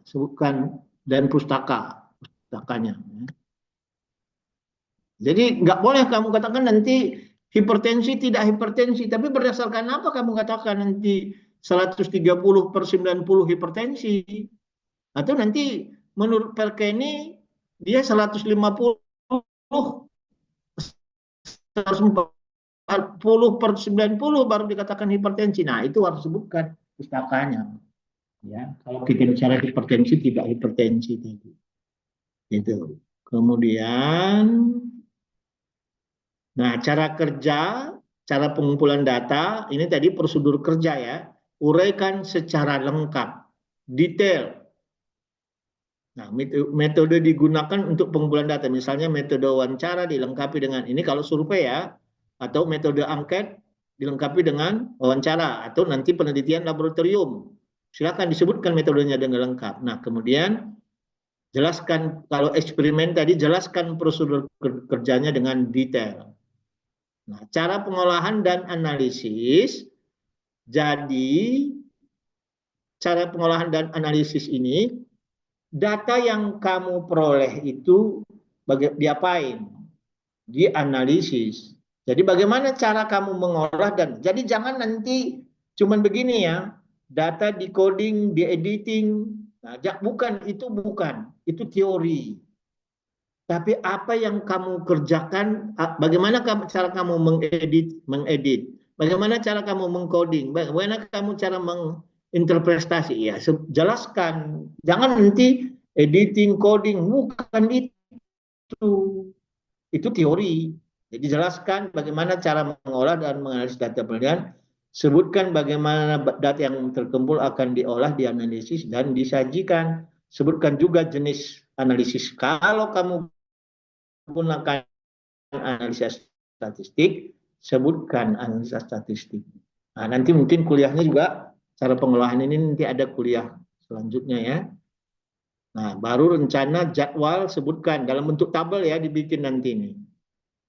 Sebutkan dan pustakanya. Jadi nggak boleh kamu katakan nanti hipertensi tidak hipertensi, tapi berdasarkan apa kamu katakan nanti 130/90 hipertensi? Atau nanti menurut Perkeni dia 150 140/90 baru dikatakan hipertensi. Nah, itu harus sebutkan pustakanya. Ya, kalau kita bicara hipertensi tidak hipertensi tadi. Itu. Kemudian nah, cara kerja, cara pengumpulan data, ini tadi prosedur kerja ya. Uraikan secara lengkap, detail. Nah, metode digunakan untuk pengumpulan data, misalnya metode wawancara dilengkapi dengan ini kalau survei ya, atau metode angket dilengkapi dengan wawancara, atau nanti penelitian laboratorium. Silakan disebutkan metodenya dengan lengkap. Nah, kemudian jelaskan kalau eksperimen tadi, jelaskan prosedur kerjanya dengan detail. Nah, cara pengolahan dan analisis. Jadi, cara pengolahan dan analisis ini, data yang kamu peroleh itu diapain? Dianalisis. Jadi bagaimana cara kamu mengolah dan jadi jangan nanti cuman begini ya, data di coding, di editing. Nah, bukan, itu teori. Tapi apa yang kamu kerjakan, bagaimana cara kamu mengedit, bagaimana cara kamu mengcoding, bagaimana kamu cara menginterpretasi, ya jelaskan. Jangan nanti editing, coding, bukan itu teori. Jadi jelaskan bagaimana cara mengolah dan menganalisis data penelitian, sebutkan bagaimana data yang terkumpul akan diolah, dianalisis, dan disajikan. Sebutkan juga jenis analisis. Kalau kamu gunakan analisa statistik, sebutkan analisa statistik. Nah, nanti mungkin kuliahnya juga cara pengolahan ini nanti ada kuliah selanjutnya ya. Nah, baru rencana jadwal sebutkan dalam bentuk tabel ya, dibikin nanti ini.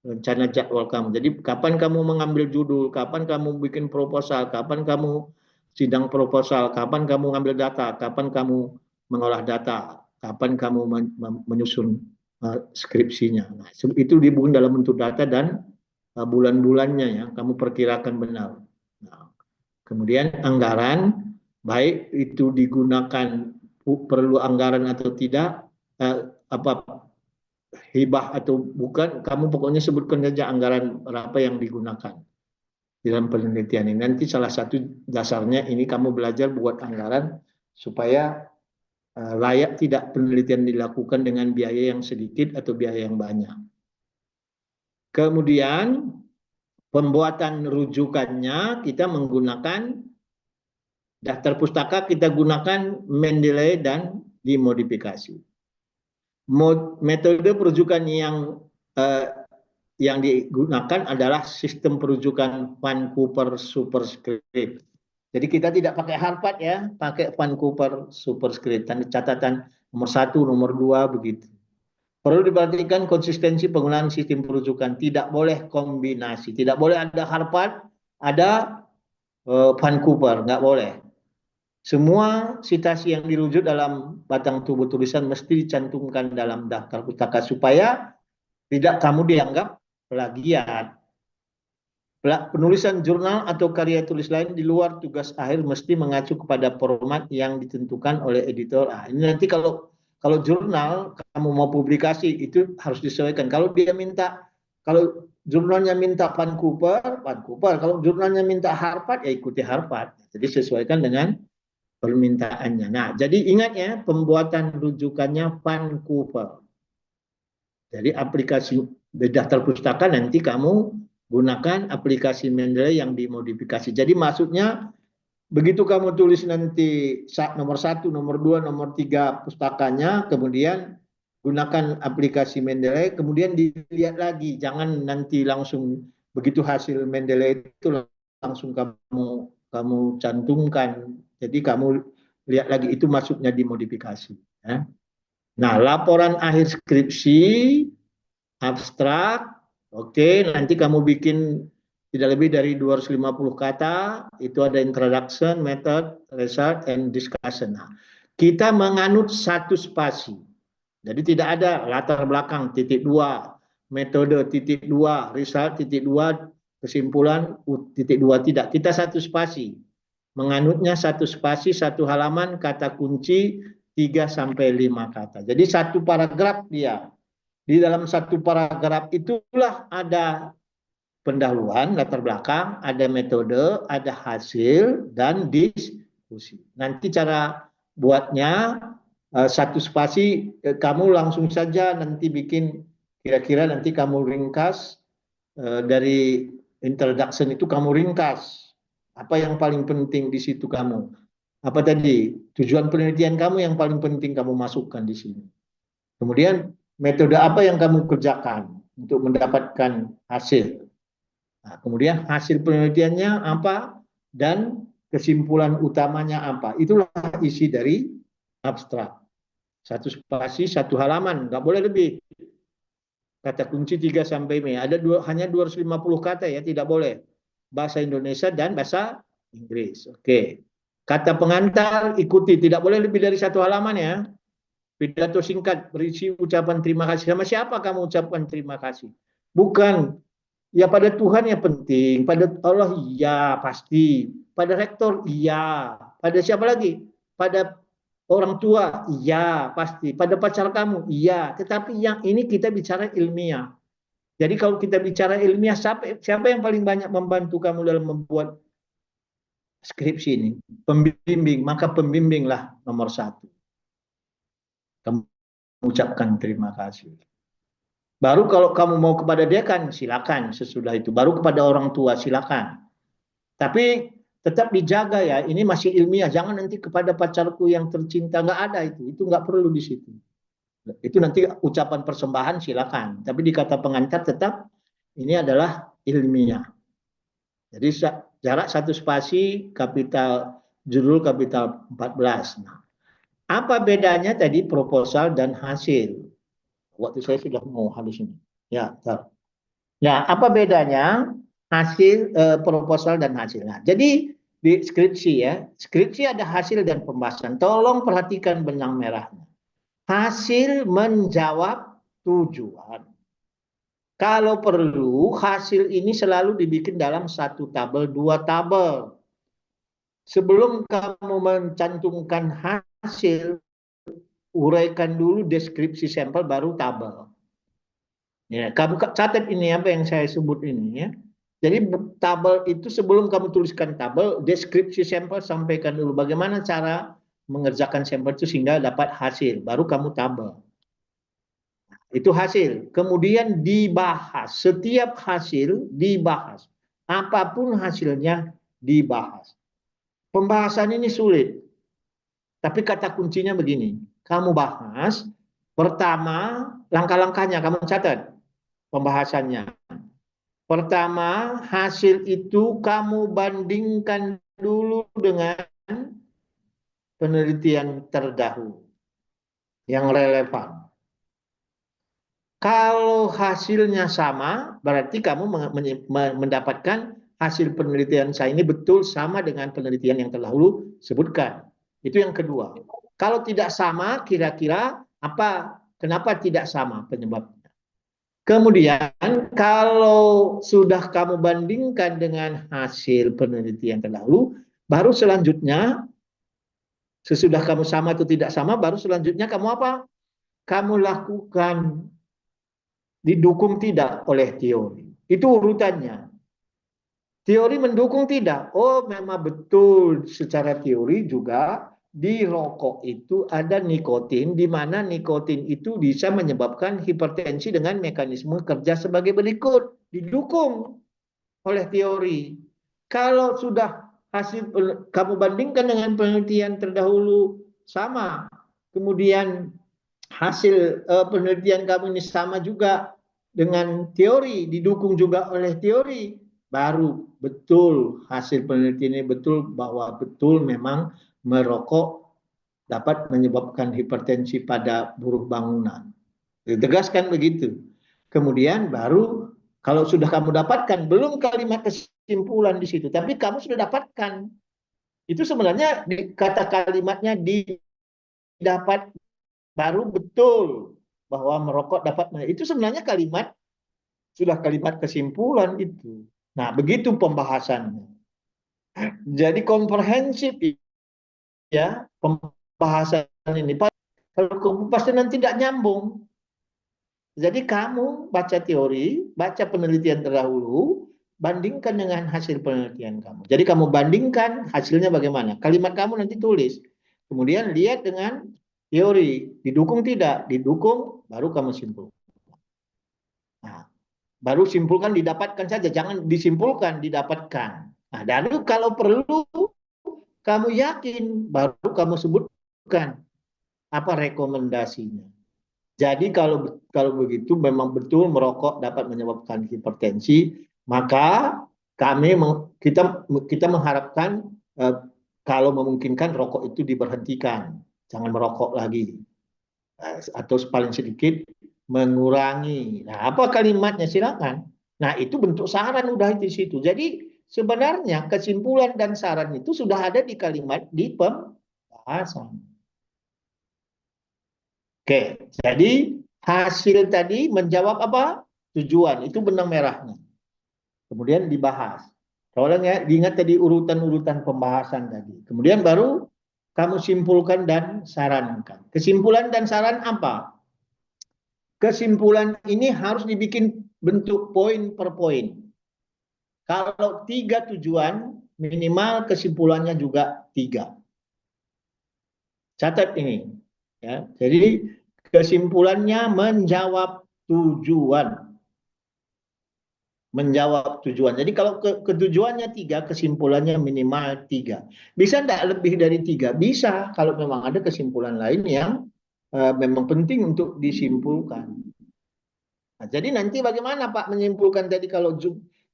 Rencana jadwal kamu. Jadi kapan kamu mengambil judul, kapan kamu bikin proposal, kapan kamu sidang proposal, kapan kamu mengambil data, kapan kamu mengolah data, kapan kamu menyusun skripsinya. Nah, itu dibuat dalam bentuk data dan bulan-bulannya ya, kamu perkirakan benar. Nah, kemudian anggaran, baik itu digunakan perlu anggaran atau tidak, hibah atau bukan, kamu pokoknya sebutkan saja anggaran berapa yang digunakan dalam penelitian ini. Nanti salah satu dasarnya ini kamu belajar buat anggaran supaya layak tidak penelitian dilakukan dengan biaya yang sedikit atau biaya yang banyak. Kemudian pembuatan rujukannya kita menggunakan daftar pustaka, kita gunakan Mendeley dan dimodifikasi. Metode perujukan yang digunakan adalah sistem perujukan Vancouver superscript. Jadi kita tidak pakai Harvard ya, pakai Vancouver superscript. Catatan nomor 1, nomor 2 begitu. Perlu diperhatikan konsistensi penggunaan sistem perujukan. Tidak boleh kombinasi. Tidak boleh ada Harvard, ada Vancouver. Nggak boleh. Semua citasi yang dirujuk dalam batang tubuh tulisan mesti dicantumkan dalam daftar pustaka supaya tidak kamu dianggap plagiat. Penulisan jurnal atau karya tulis lain di luar tugas akhir mesti mengacu kepada format yang ditentukan oleh editor. Nah, ini nanti kalau jurnal kamu mau publikasi itu harus disesuaikan. Kalau dia minta, kalau jurnalnya minta Vancouver. Kalau jurnalnya minta Harvard, ya ikuti Harvard. Jadi sesuaikan dengan permintaannya. Nah, jadi ingat ya, pembuatan rujukannya Vancouver. Jadi aplikasi di daftar pustaka nanti kamu Gunakan aplikasi Mendeley yang dimodifikasi. Jadi maksudnya begitu kamu tulis nanti nomor 1, nomor 2, nomor 3 pustakanya, kemudian gunakan aplikasi Mendeley, kemudian dilihat lagi. Jangan nanti langsung begitu hasil Mendeley itu langsung kamu cantumkan. Jadi kamu lihat lagi itu maksudnya dimodifikasi. Ya. Nah, laporan akhir skripsi, abstrak, oke, nanti kamu bikin tidak lebih dari 250 kata, itu ada introduction, method, result, and discussion. Nah, kita menganut satu spasi. Jadi tidak ada latar belakang titik dua, metode titik dua, result titik dua, kesimpulan titik dua, tidak. Kita satu spasi. Menganutnya satu spasi, satu halaman, kata kunci 3 sampai 5 kata. Jadi satu paragraf dia. Di dalam satu paragraf itulah ada pendahuluan, latar belakang, ada metode, ada hasil, dan diskusi. Nanti cara buatnya satu spasi, kamu langsung saja nanti bikin, kira-kira nanti kamu ringkas, dari introduction itu kamu ringkas. Apa yang paling penting di situ kamu? Apa tadi? Tujuan penelitian kamu yang paling penting kamu masukkan di sini. Kemudian metode apa yang kamu kerjakan untuk mendapatkan hasil. Nah, kemudian hasil penelitiannya apa dan kesimpulan utamanya apa. Itulah isi dari abstrak. Satu spasi, satu halaman, nggak boleh lebih. Kata kunci 3 sampai 5. Ada hanya 250 kata ya, tidak boleh. Bahasa Indonesia dan bahasa Inggris. Oke. Kata pengantar ikuti, tidak boleh lebih dari satu halaman ya. Pidato singkat berisi ucapan terima kasih. Sama siapa kamu ucapkan terima kasih? Bukan, ya pada Tuhan ya penting, pada Allah iya pasti, pada rektor iya, pada siapa lagi? Pada orang tua iya pasti, pada pacar kamu iya. Tetapi yang ini kita bicara ilmiah. Jadi kalau kita bicara ilmiah, siapa yang paling banyak membantu kamu dalam membuat skripsi ini? Pembimbing, maka pembimbinglah nomor satu. Kamu ucapkan terima kasih. Baru kalau kamu mau kepada dekan, silakan sesudah itu. Baru kepada orang tua, silakan. Tapi tetap dijaga ya, ini masih ilmiah. Jangan nanti kepada pacarku yang tercinta, nggak ada itu. Itu nggak perlu di situ. Itu nanti ucapan persembahan silakan. Tapi di kata pengantar tetap ini adalah ilmiah. Jadi jarak satu spasi, kapital judul kapital 14. Nah, apa bedanya tadi proposal dan hasil? Waktu saya sudah mau habis ini. Ya, ya, apa bedanya hasil proposal dan hasil? Nah, jadi di skripsi ya, skripsi ada hasil dan pembahasan. Tolong perhatikan benang merahnya. Hasil menjawab tujuan. Kalau perlu, hasil ini selalu dibikin dalam satu tabel, dua tabel. Sebelum kamu mencantumkan hasil, uraikan dulu deskripsi sampel, baru tabel. Ya, kamu catat ini apa yang saya sebut ini ya. Jadi tabel itu sebelum kamu tuliskan tabel, deskripsi sampel sampaikan dulu bagaimana cara mengerjakan sampel itu sehingga dapat hasil, baru kamu tabel. Itu hasil. Kemudian dibahas, setiap hasil dibahas. Apapun hasilnya dibahas. Pembahasan ini sulit. Tapi kata kuncinya begini, kamu bahas, pertama langkah-langkahnya kamu catat. Pembahasannya. Pertama, hasil itu kamu bandingkan dulu dengan penelitian terdahulu yang relevan. Kalau hasilnya sama, berarti kamu mendapatkan hasil penelitian saya ini betul sama dengan penelitian yang terdahulu sebutkan. Itu yang kedua. Kalau tidak sama, kira-kira apa? Kenapa tidak sama penyebabnya? Kemudian kalau sudah kamu bandingkan dengan hasil penelitian terdahulu, baru selanjutnya sesudah kamu sama atau tidak sama, baru selanjutnya kamu apa? Kamu lakukan didukung tidak oleh teori. Itu urutannya. Teori mendukung tidak? Oh, memang betul secara teori juga di rokok itu ada nikotin, di mana nikotin itu bisa menyebabkan hipertensi dengan mekanisme kerja sebagai berikut. Didukung. oleh teori. Kalau sudah hasil kamu bandingkan dengan penelitian terdahulu sama, kemudian hasil penelitian kamu ini sama juga dengan teori, didukung juga oleh teori, baru betul hasil penelitian ini betul bahwa betul memang merokok dapat menyebabkan hipertensi pada buruh bangunan. Ditegaskan begitu. Kemudian baru kalau sudah kamu dapatkan, belum kalimat kesimpulan di situ, tapi kamu sudah dapatkan. Itu sebenarnya kata kalimatnya didapat baru betul bahwa merokok dapat. Itu sebenarnya kalimat sudah kalimat kesimpulan itu. Nah, begitu pembahasannya. Jadi komprehensif ya pembahasan ini. Kalau pasti nanti tidak nyambung. Jadi kamu baca teori, baca penelitian terdahulu, bandingkan dengan hasil penelitian kamu. Jadi kamu bandingkan hasilnya bagaimana. Kalimat kamu nanti tulis. Kemudian lihat dengan teori. Didukung tidak? Didukung, baru kamu simpulkan. Nah, baru simpulkan didapatkan saja. Jangan disimpulkan, didapatkan. Nah, dan kalau perlu kamu yakin, baru kamu sebutkan apa rekomendasinya. Jadi kalau begitu memang betul merokok dapat menyebabkan hipertensi, maka kita mengharapkan eh, kalau memungkinkan rokok itu diberhentikan, jangan merokok lagi, atau paling sedikit mengurangi. Nah, apa kalimatnya silakan. Nah, itu bentuk saran udah di situ. Jadi sebenarnya kesimpulan dan saran itu sudah ada di kalimat di pembahasan. Oke, jadi hasil tadi menjawab apa? Tujuan, itu benang merahnya. Kemudian dibahas. Soalnya ya, diingat tadi urutan-urutan pembahasan tadi. Kemudian baru kamu simpulkan dan sarankan. Kesimpulan dan saran apa? Kesimpulan ini harus dibikin bentuk poin per poin. Kalau 3 tujuan, minimal kesimpulannya juga 3. Catat ini. Ya. Jadi kesimpulannya menjawab tujuan. Menjawab tujuan. Jadi kalau ketujuannya 3, kesimpulannya minimal 3. Bisa tidak lebih dari 3? Bisa kalau memang ada kesimpulan lain yang memang penting untuk disimpulkan. Nah, jadi nanti bagaimana Pak menyimpulkan tadi kalau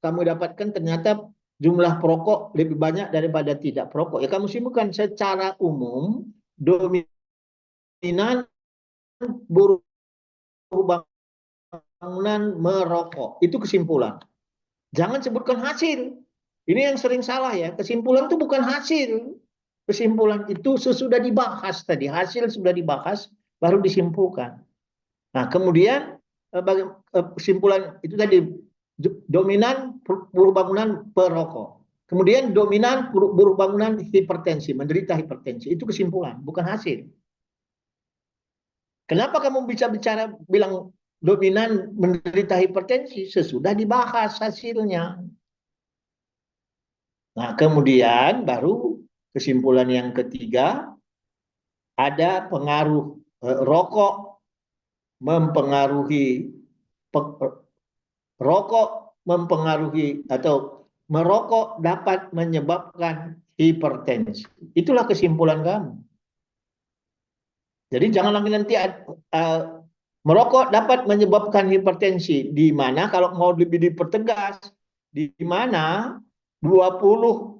kamu dapatkan ternyata jumlah perokok lebih banyak daripada tidak perokok. Ya kamu simpulkan secara umum dominan buruh bangunan merokok. Itu kesimpulan. Jangan sebutkan hasil. Ini yang sering salah ya. Kesimpulan itu bukan hasil. Kesimpulan itu sesudah dibahas tadi. Hasil sudah dibahas, baru disimpulkan. Nah, kemudian kesimpulan itu tadi dominan buruh bangunan perokok. Kemudian dominan buruh bangunan hipertensi, menderita hipertensi. Itu kesimpulan, bukan hasil. Kenapa kamu bisa bicara bilang dominan menderita hipertensi? Sesudah dibahas hasilnya. Nah, kemudian baru kesimpulan yang ketiga, ada pengaruh rokok mempengaruhi rokok mempengaruhi atau merokok dapat menyebabkan hipertensi. Itulah kesimpulan kamu. Jadi jangan lagi nanti merokok dapat menyebabkan hipertensi. Di mana kalau mau lebih dipertegas, di mana 20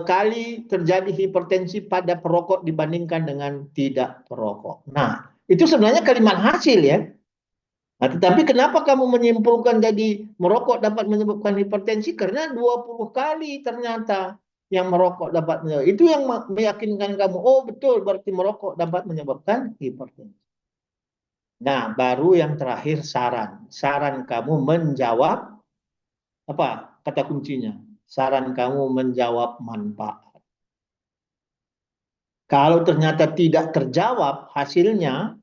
kali terjadi hipertensi pada perokok dibandingkan dengan tidak perokok. Nah, itu sebenarnya kalimat hasil ya. Nah, tetapi kenapa kamu menyimpulkan jadi merokok dapat menyebabkan hipertensi? Karena 20 kali ternyata yang merokok dapat menyebabkan. Itu yang meyakinkan kamu, oh betul berarti merokok dapat menyebabkan hipertensi. Nah, baru yang terakhir saran. Saran kamu menjawab, apa kata kuncinya? Saran kamu menjawab manfaat. Kalau ternyata tidak terjawab hasilnya,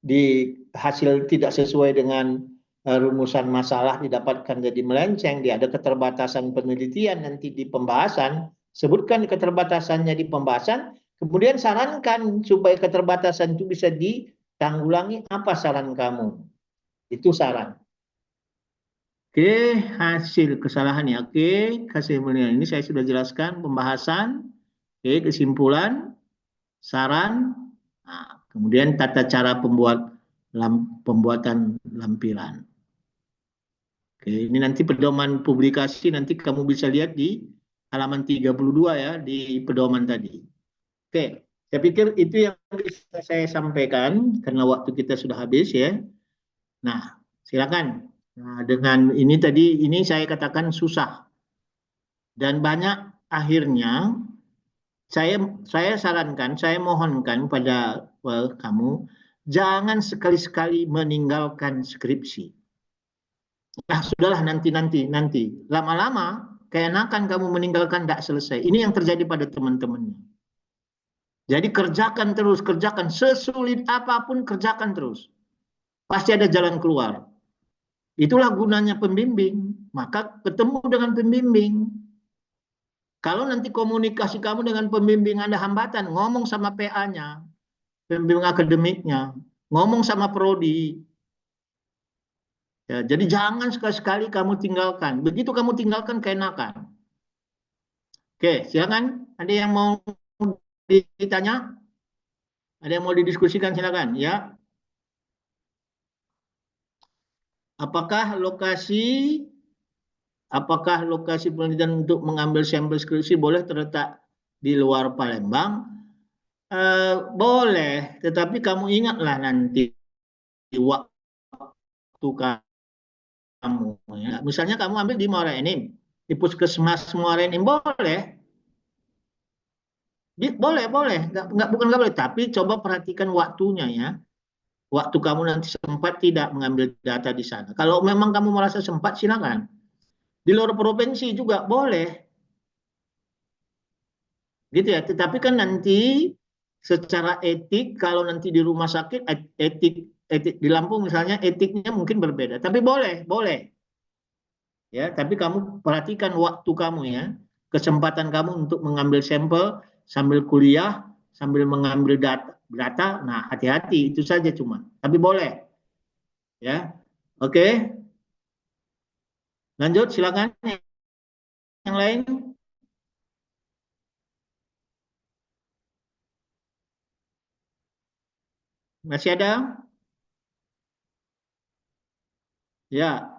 di hasil tidak sesuai dengan rumusan masalah didapatkan jadi melenceng, dia ada keterbatasan penelitian nanti di pembahasan, sebutkan keterbatasannya di pembahasan, kemudian sarankan supaya keterbatasan itu bisa ditanggulangi, apa saran kamu? Itu saran. Oke, hasil kesalahannya. Oke, hasil penilaian ini saya sudah jelaskan pembahasan. Oke, kesimpulan, saran, nah, kemudian tata cara pembuatan lampiran. Oke, ini nanti pedoman publikasi nanti kamu bisa lihat di halaman 32 ya, di pedoman tadi. Oke, saya pikir itu yang bisa saya sampaikan karena waktu kita sudah habis ya. Nah, silakan. Nah, dengan ini tadi, ini saya katakan susah dan banyak akhirnya saya sarankan, saya mohonkan pada kamu jangan sekali-sekali meninggalkan skripsi. Nah, sudahlah nanti. Lama-lama keenakan kamu meninggalkan tidak selesai. Ini yang terjadi pada teman-temannya. Jadi kerjakan terus, kerjakan sesulit apapun kerjakan terus. Pasti ada jalan keluar. Itulah gunanya pembimbing. Maka ketemu dengan pembimbing. Kalau nanti komunikasi kamu dengan pembimbing ada hambatan, ngomong sama PA-nya, pembimbing akademiknya, ngomong sama prodi. Ya, jadi jangan sekali-sekali kamu tinggalkan. Begitu kamu tinggalkan keenakan. Oke, silakan. Ada yang mau ditanya? Ada yang mau didiskusikan silakan ya. Apakah lokasi penelitian untuk mengambil sampel skripsi boleh terletak di luar Palembang? Boleh, tetapi kamu ingatlah nanti waktu kamu. Ya. Misalnya kamu ambil di Muara Enim, di Puskesmas Muara Enim boleh. Boleh, bukan nggak boleh, tapi coba perhatikan waktunya ya. Waktu kamu nanti sempat tidak mengambil data di sana. Kalau memang kamu merasa sempat, silakan. Di luar provinsi juga boleh, gitu ya. Tetapi kan nanti secara etik, kalau nanti di rumah sakit etik di Lampung misalnya etiknya mungkin berbeda. Tapi boleh, ya. Tapi kamu perhatikan waktu kamu ya, kesempatan kamu untuk mengambil sampel sambil kuliah, sambil mengambil data. Nah, hati-hati itu saja cuma. Tapi boleh, ya. Oke, lanjut silakan yang lain. Masih ada? Ya.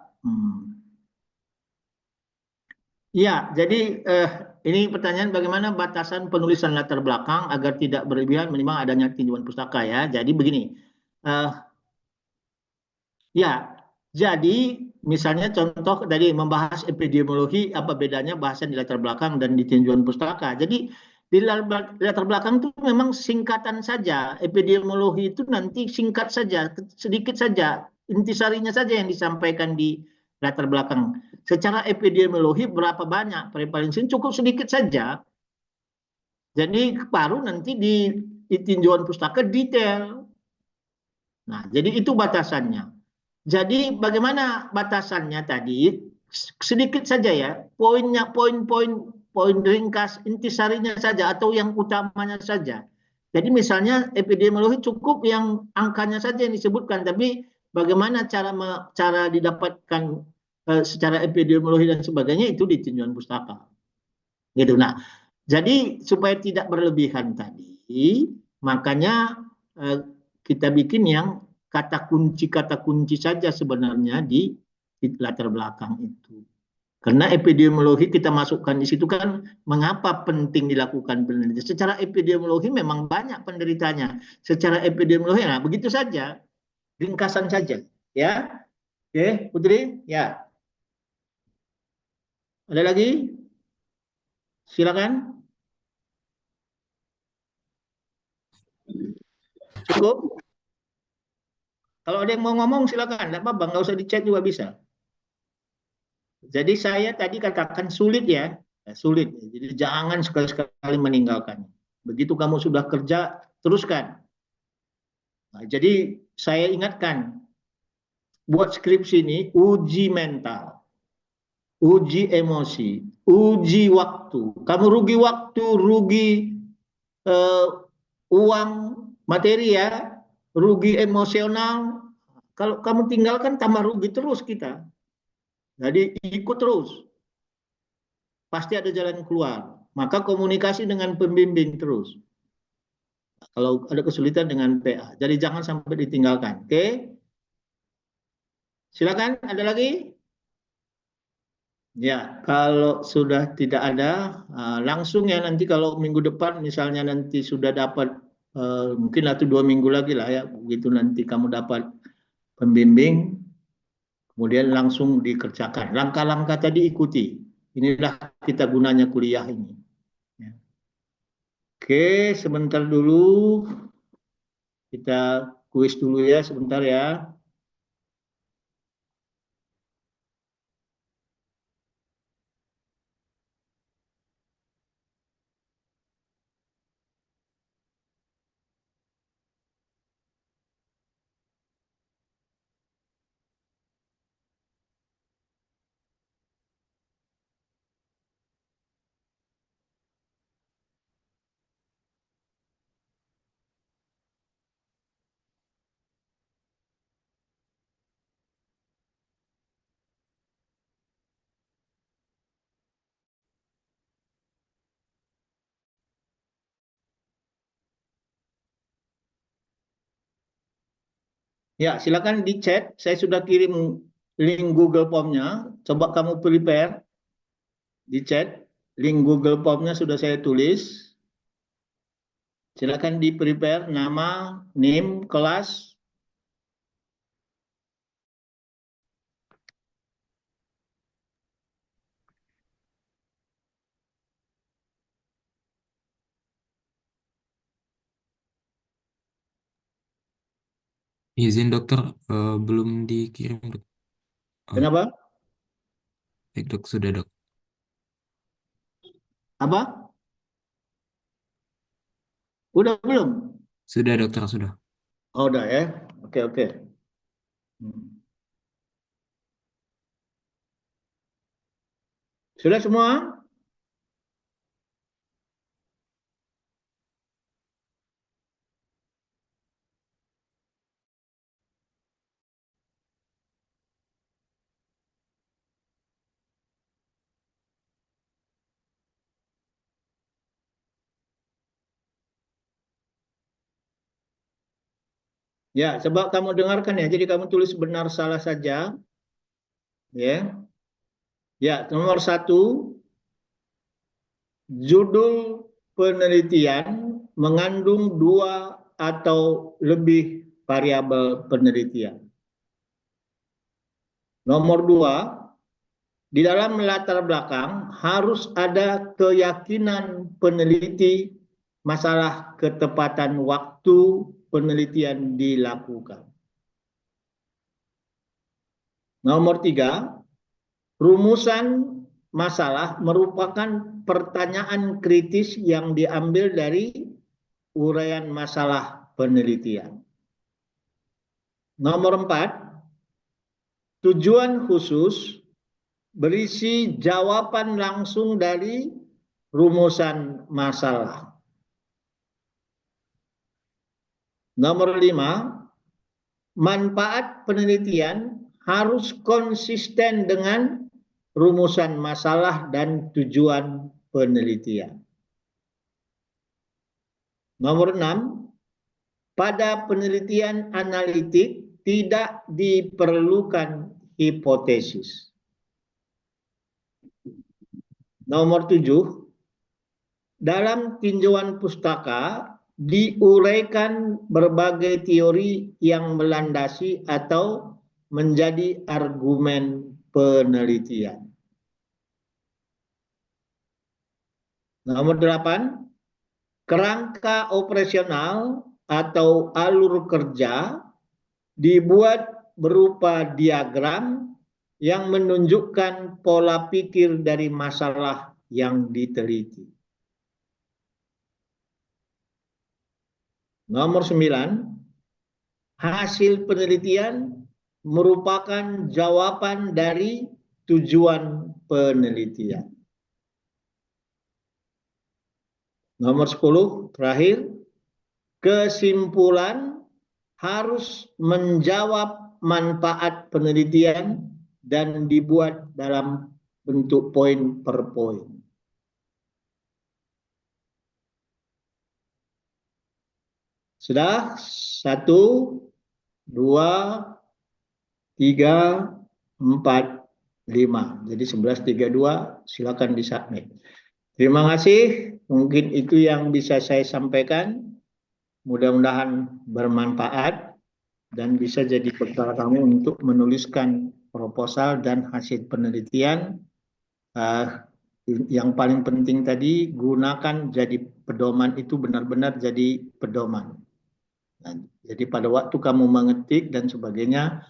Ya, jadi ini pertanyaan bagaimana batasan penulisan latar belakang agar tidak berlebihan minimal adanya tinjauan pustaka ya. Jadi begini, eh, ya, jadi misalnya contoh tadi membahas epidemiologi apa bedanya bahasan di latar belakang dan di tinjauan pustaka. Jadi di latar belakang itu memang singkatan saja. Epidemiologi itu nanti singkat saja, sedikit saja, intisarinya saja yang disampaikan di latar belakang. Secara epidemiologi berapa banyak prevalensi cukup sedikit saja. Jadi baru nanti di tinjauan pustaka detail. Nah, jadi itu batasannya. Jadi bagaimana batasannya tadi? Sedikit saja ya, poinnya, poin ringkas, intisarinya saja atau yang utamanya saja. Jadi misalnya epidemiologi cukup yang angkanya saja yang disebutkan, tapi bagaimana cara didapatkan secara epidemiologi dan sebagainya itu di tinjauan pustaka. Gitu. Nah, jadi supaya tidak berlebihan tadi, makanya kita bikin yang kata kunci saja sebenarnya di latar belakang itu. Karena epidemiologi kita masukkan di situ kan mengapa penting dilakukan penelitian. Secara epidemiologi memang banyak penderitanya. Secara epidemiologi, nah begitu saja, ringkasan saja. Ya, oke, Putri, ya. Ada lagi? Silakan. Cukup. Kalau ada yang mau ngomong silakan, tidak apa-apa, nggak usah di chat juga bisa. Jadi saya tadi katakan sulit ya, sulit. Jadi jangan sekali-sekali meninggalkan. Begitu kamu sudah kerja, teruskan. Nah, jadi saya ingatkan, buat skripsi ini uji mental, uji emosi, uji waktu. Kamu rugi waktu, rugi uang, materi ya, rugi emosional. Kalau kamu tinggalkan tambah rugi terus kita. Jadi ikut terus, pasti ada jalan keluar. Maka komunikasi dengan pembimbing terus. Kalau ada kesulitan dengan PA, jadi jangan sampai ditinggalkan. Oke, silakan. Ada lagi? Ya, kalau sudah tidak ada, langsung ya nanti kalau minggu depan misalnya nanti sudah dapat mungkin 1-2 minggu lagi lah ya, begitu nanti kamu dapat pembimbing, kemudian langsung dikerjakan. Langkah-langkah tadi ikuti. Inilah kita gunanya kuliah ini. Ya. Oke, sebentar dulu kita kuis dulu ya, sebentar ya. Ya, silakan di chat. Saya sudah kirim link Google Form-nya. Coba kamu prepare di chat. Link Google Form-nya sudah saya tulis. Silakan di prepare nama, NIM, kelas. Izin dokter, belum dikirim dok. Kenapa? Baik dok, sudah dok. Apa? Udah belum? Sudah dokter, sudah. Oh, udah ya. Oke, oke. Sudah semua? Ya, coba kamu dengarkan ya. Jadi kamu tulis benar salah saja. Ya. Ya, nomor 1, judul penelitian mengandung 2 atau lebih variabel penelitian. Nomor 2, di dalam latar belakang harus ada keyakinan peneliti masalah ketepatan waktu penelitian dilakukan. Nomor 3, rumusan masalah merupakan pertanyaan kritis yang diambil dari uraian masalah penelitian. Nomor 4, tujuan khusus berisi jawaban langsung dari rumusan masalah. Nomor 5, manfaat penelitian harus konsisten dengan rumusan masalah dan tujuan penelitian. Nomor 6, pada penelitian analitik tidak diperlukan hipotesis. Nomor 7, dalam tinjauan pustaka diuraikan berbagai teori yang melandasi atau menjadi argumen penelitian. Nomor 8, kerangka operasional atau alur kerja dibuat berupa diagram yang menunjukkan pola pikir dari masalah yang diteliti. Nomor 9, hasil penelitian merupakan jawaban dari tujuan penelitian. Nomor 10, terakhir, kesimpulan harus menjawab manfaat penelitian dan dibuat dalam bentuk poin per poin. Sudah? 1, 2, 3, 4, 5. Jadi 11.32, silakan disubmit. Terima kasih. Mungkin itu yang bisa saya sampaikan. Mudah-mudahan bermanfaat dan bisa jadi bekal kamu untuk menuliskan proposal dan hasil penelitian. Yang paling penting tadi, gunakan jadi pedoman itu benar-benar jadi pedoman. Nah, jadi pada waktu kamu mengetik dan sebagainya,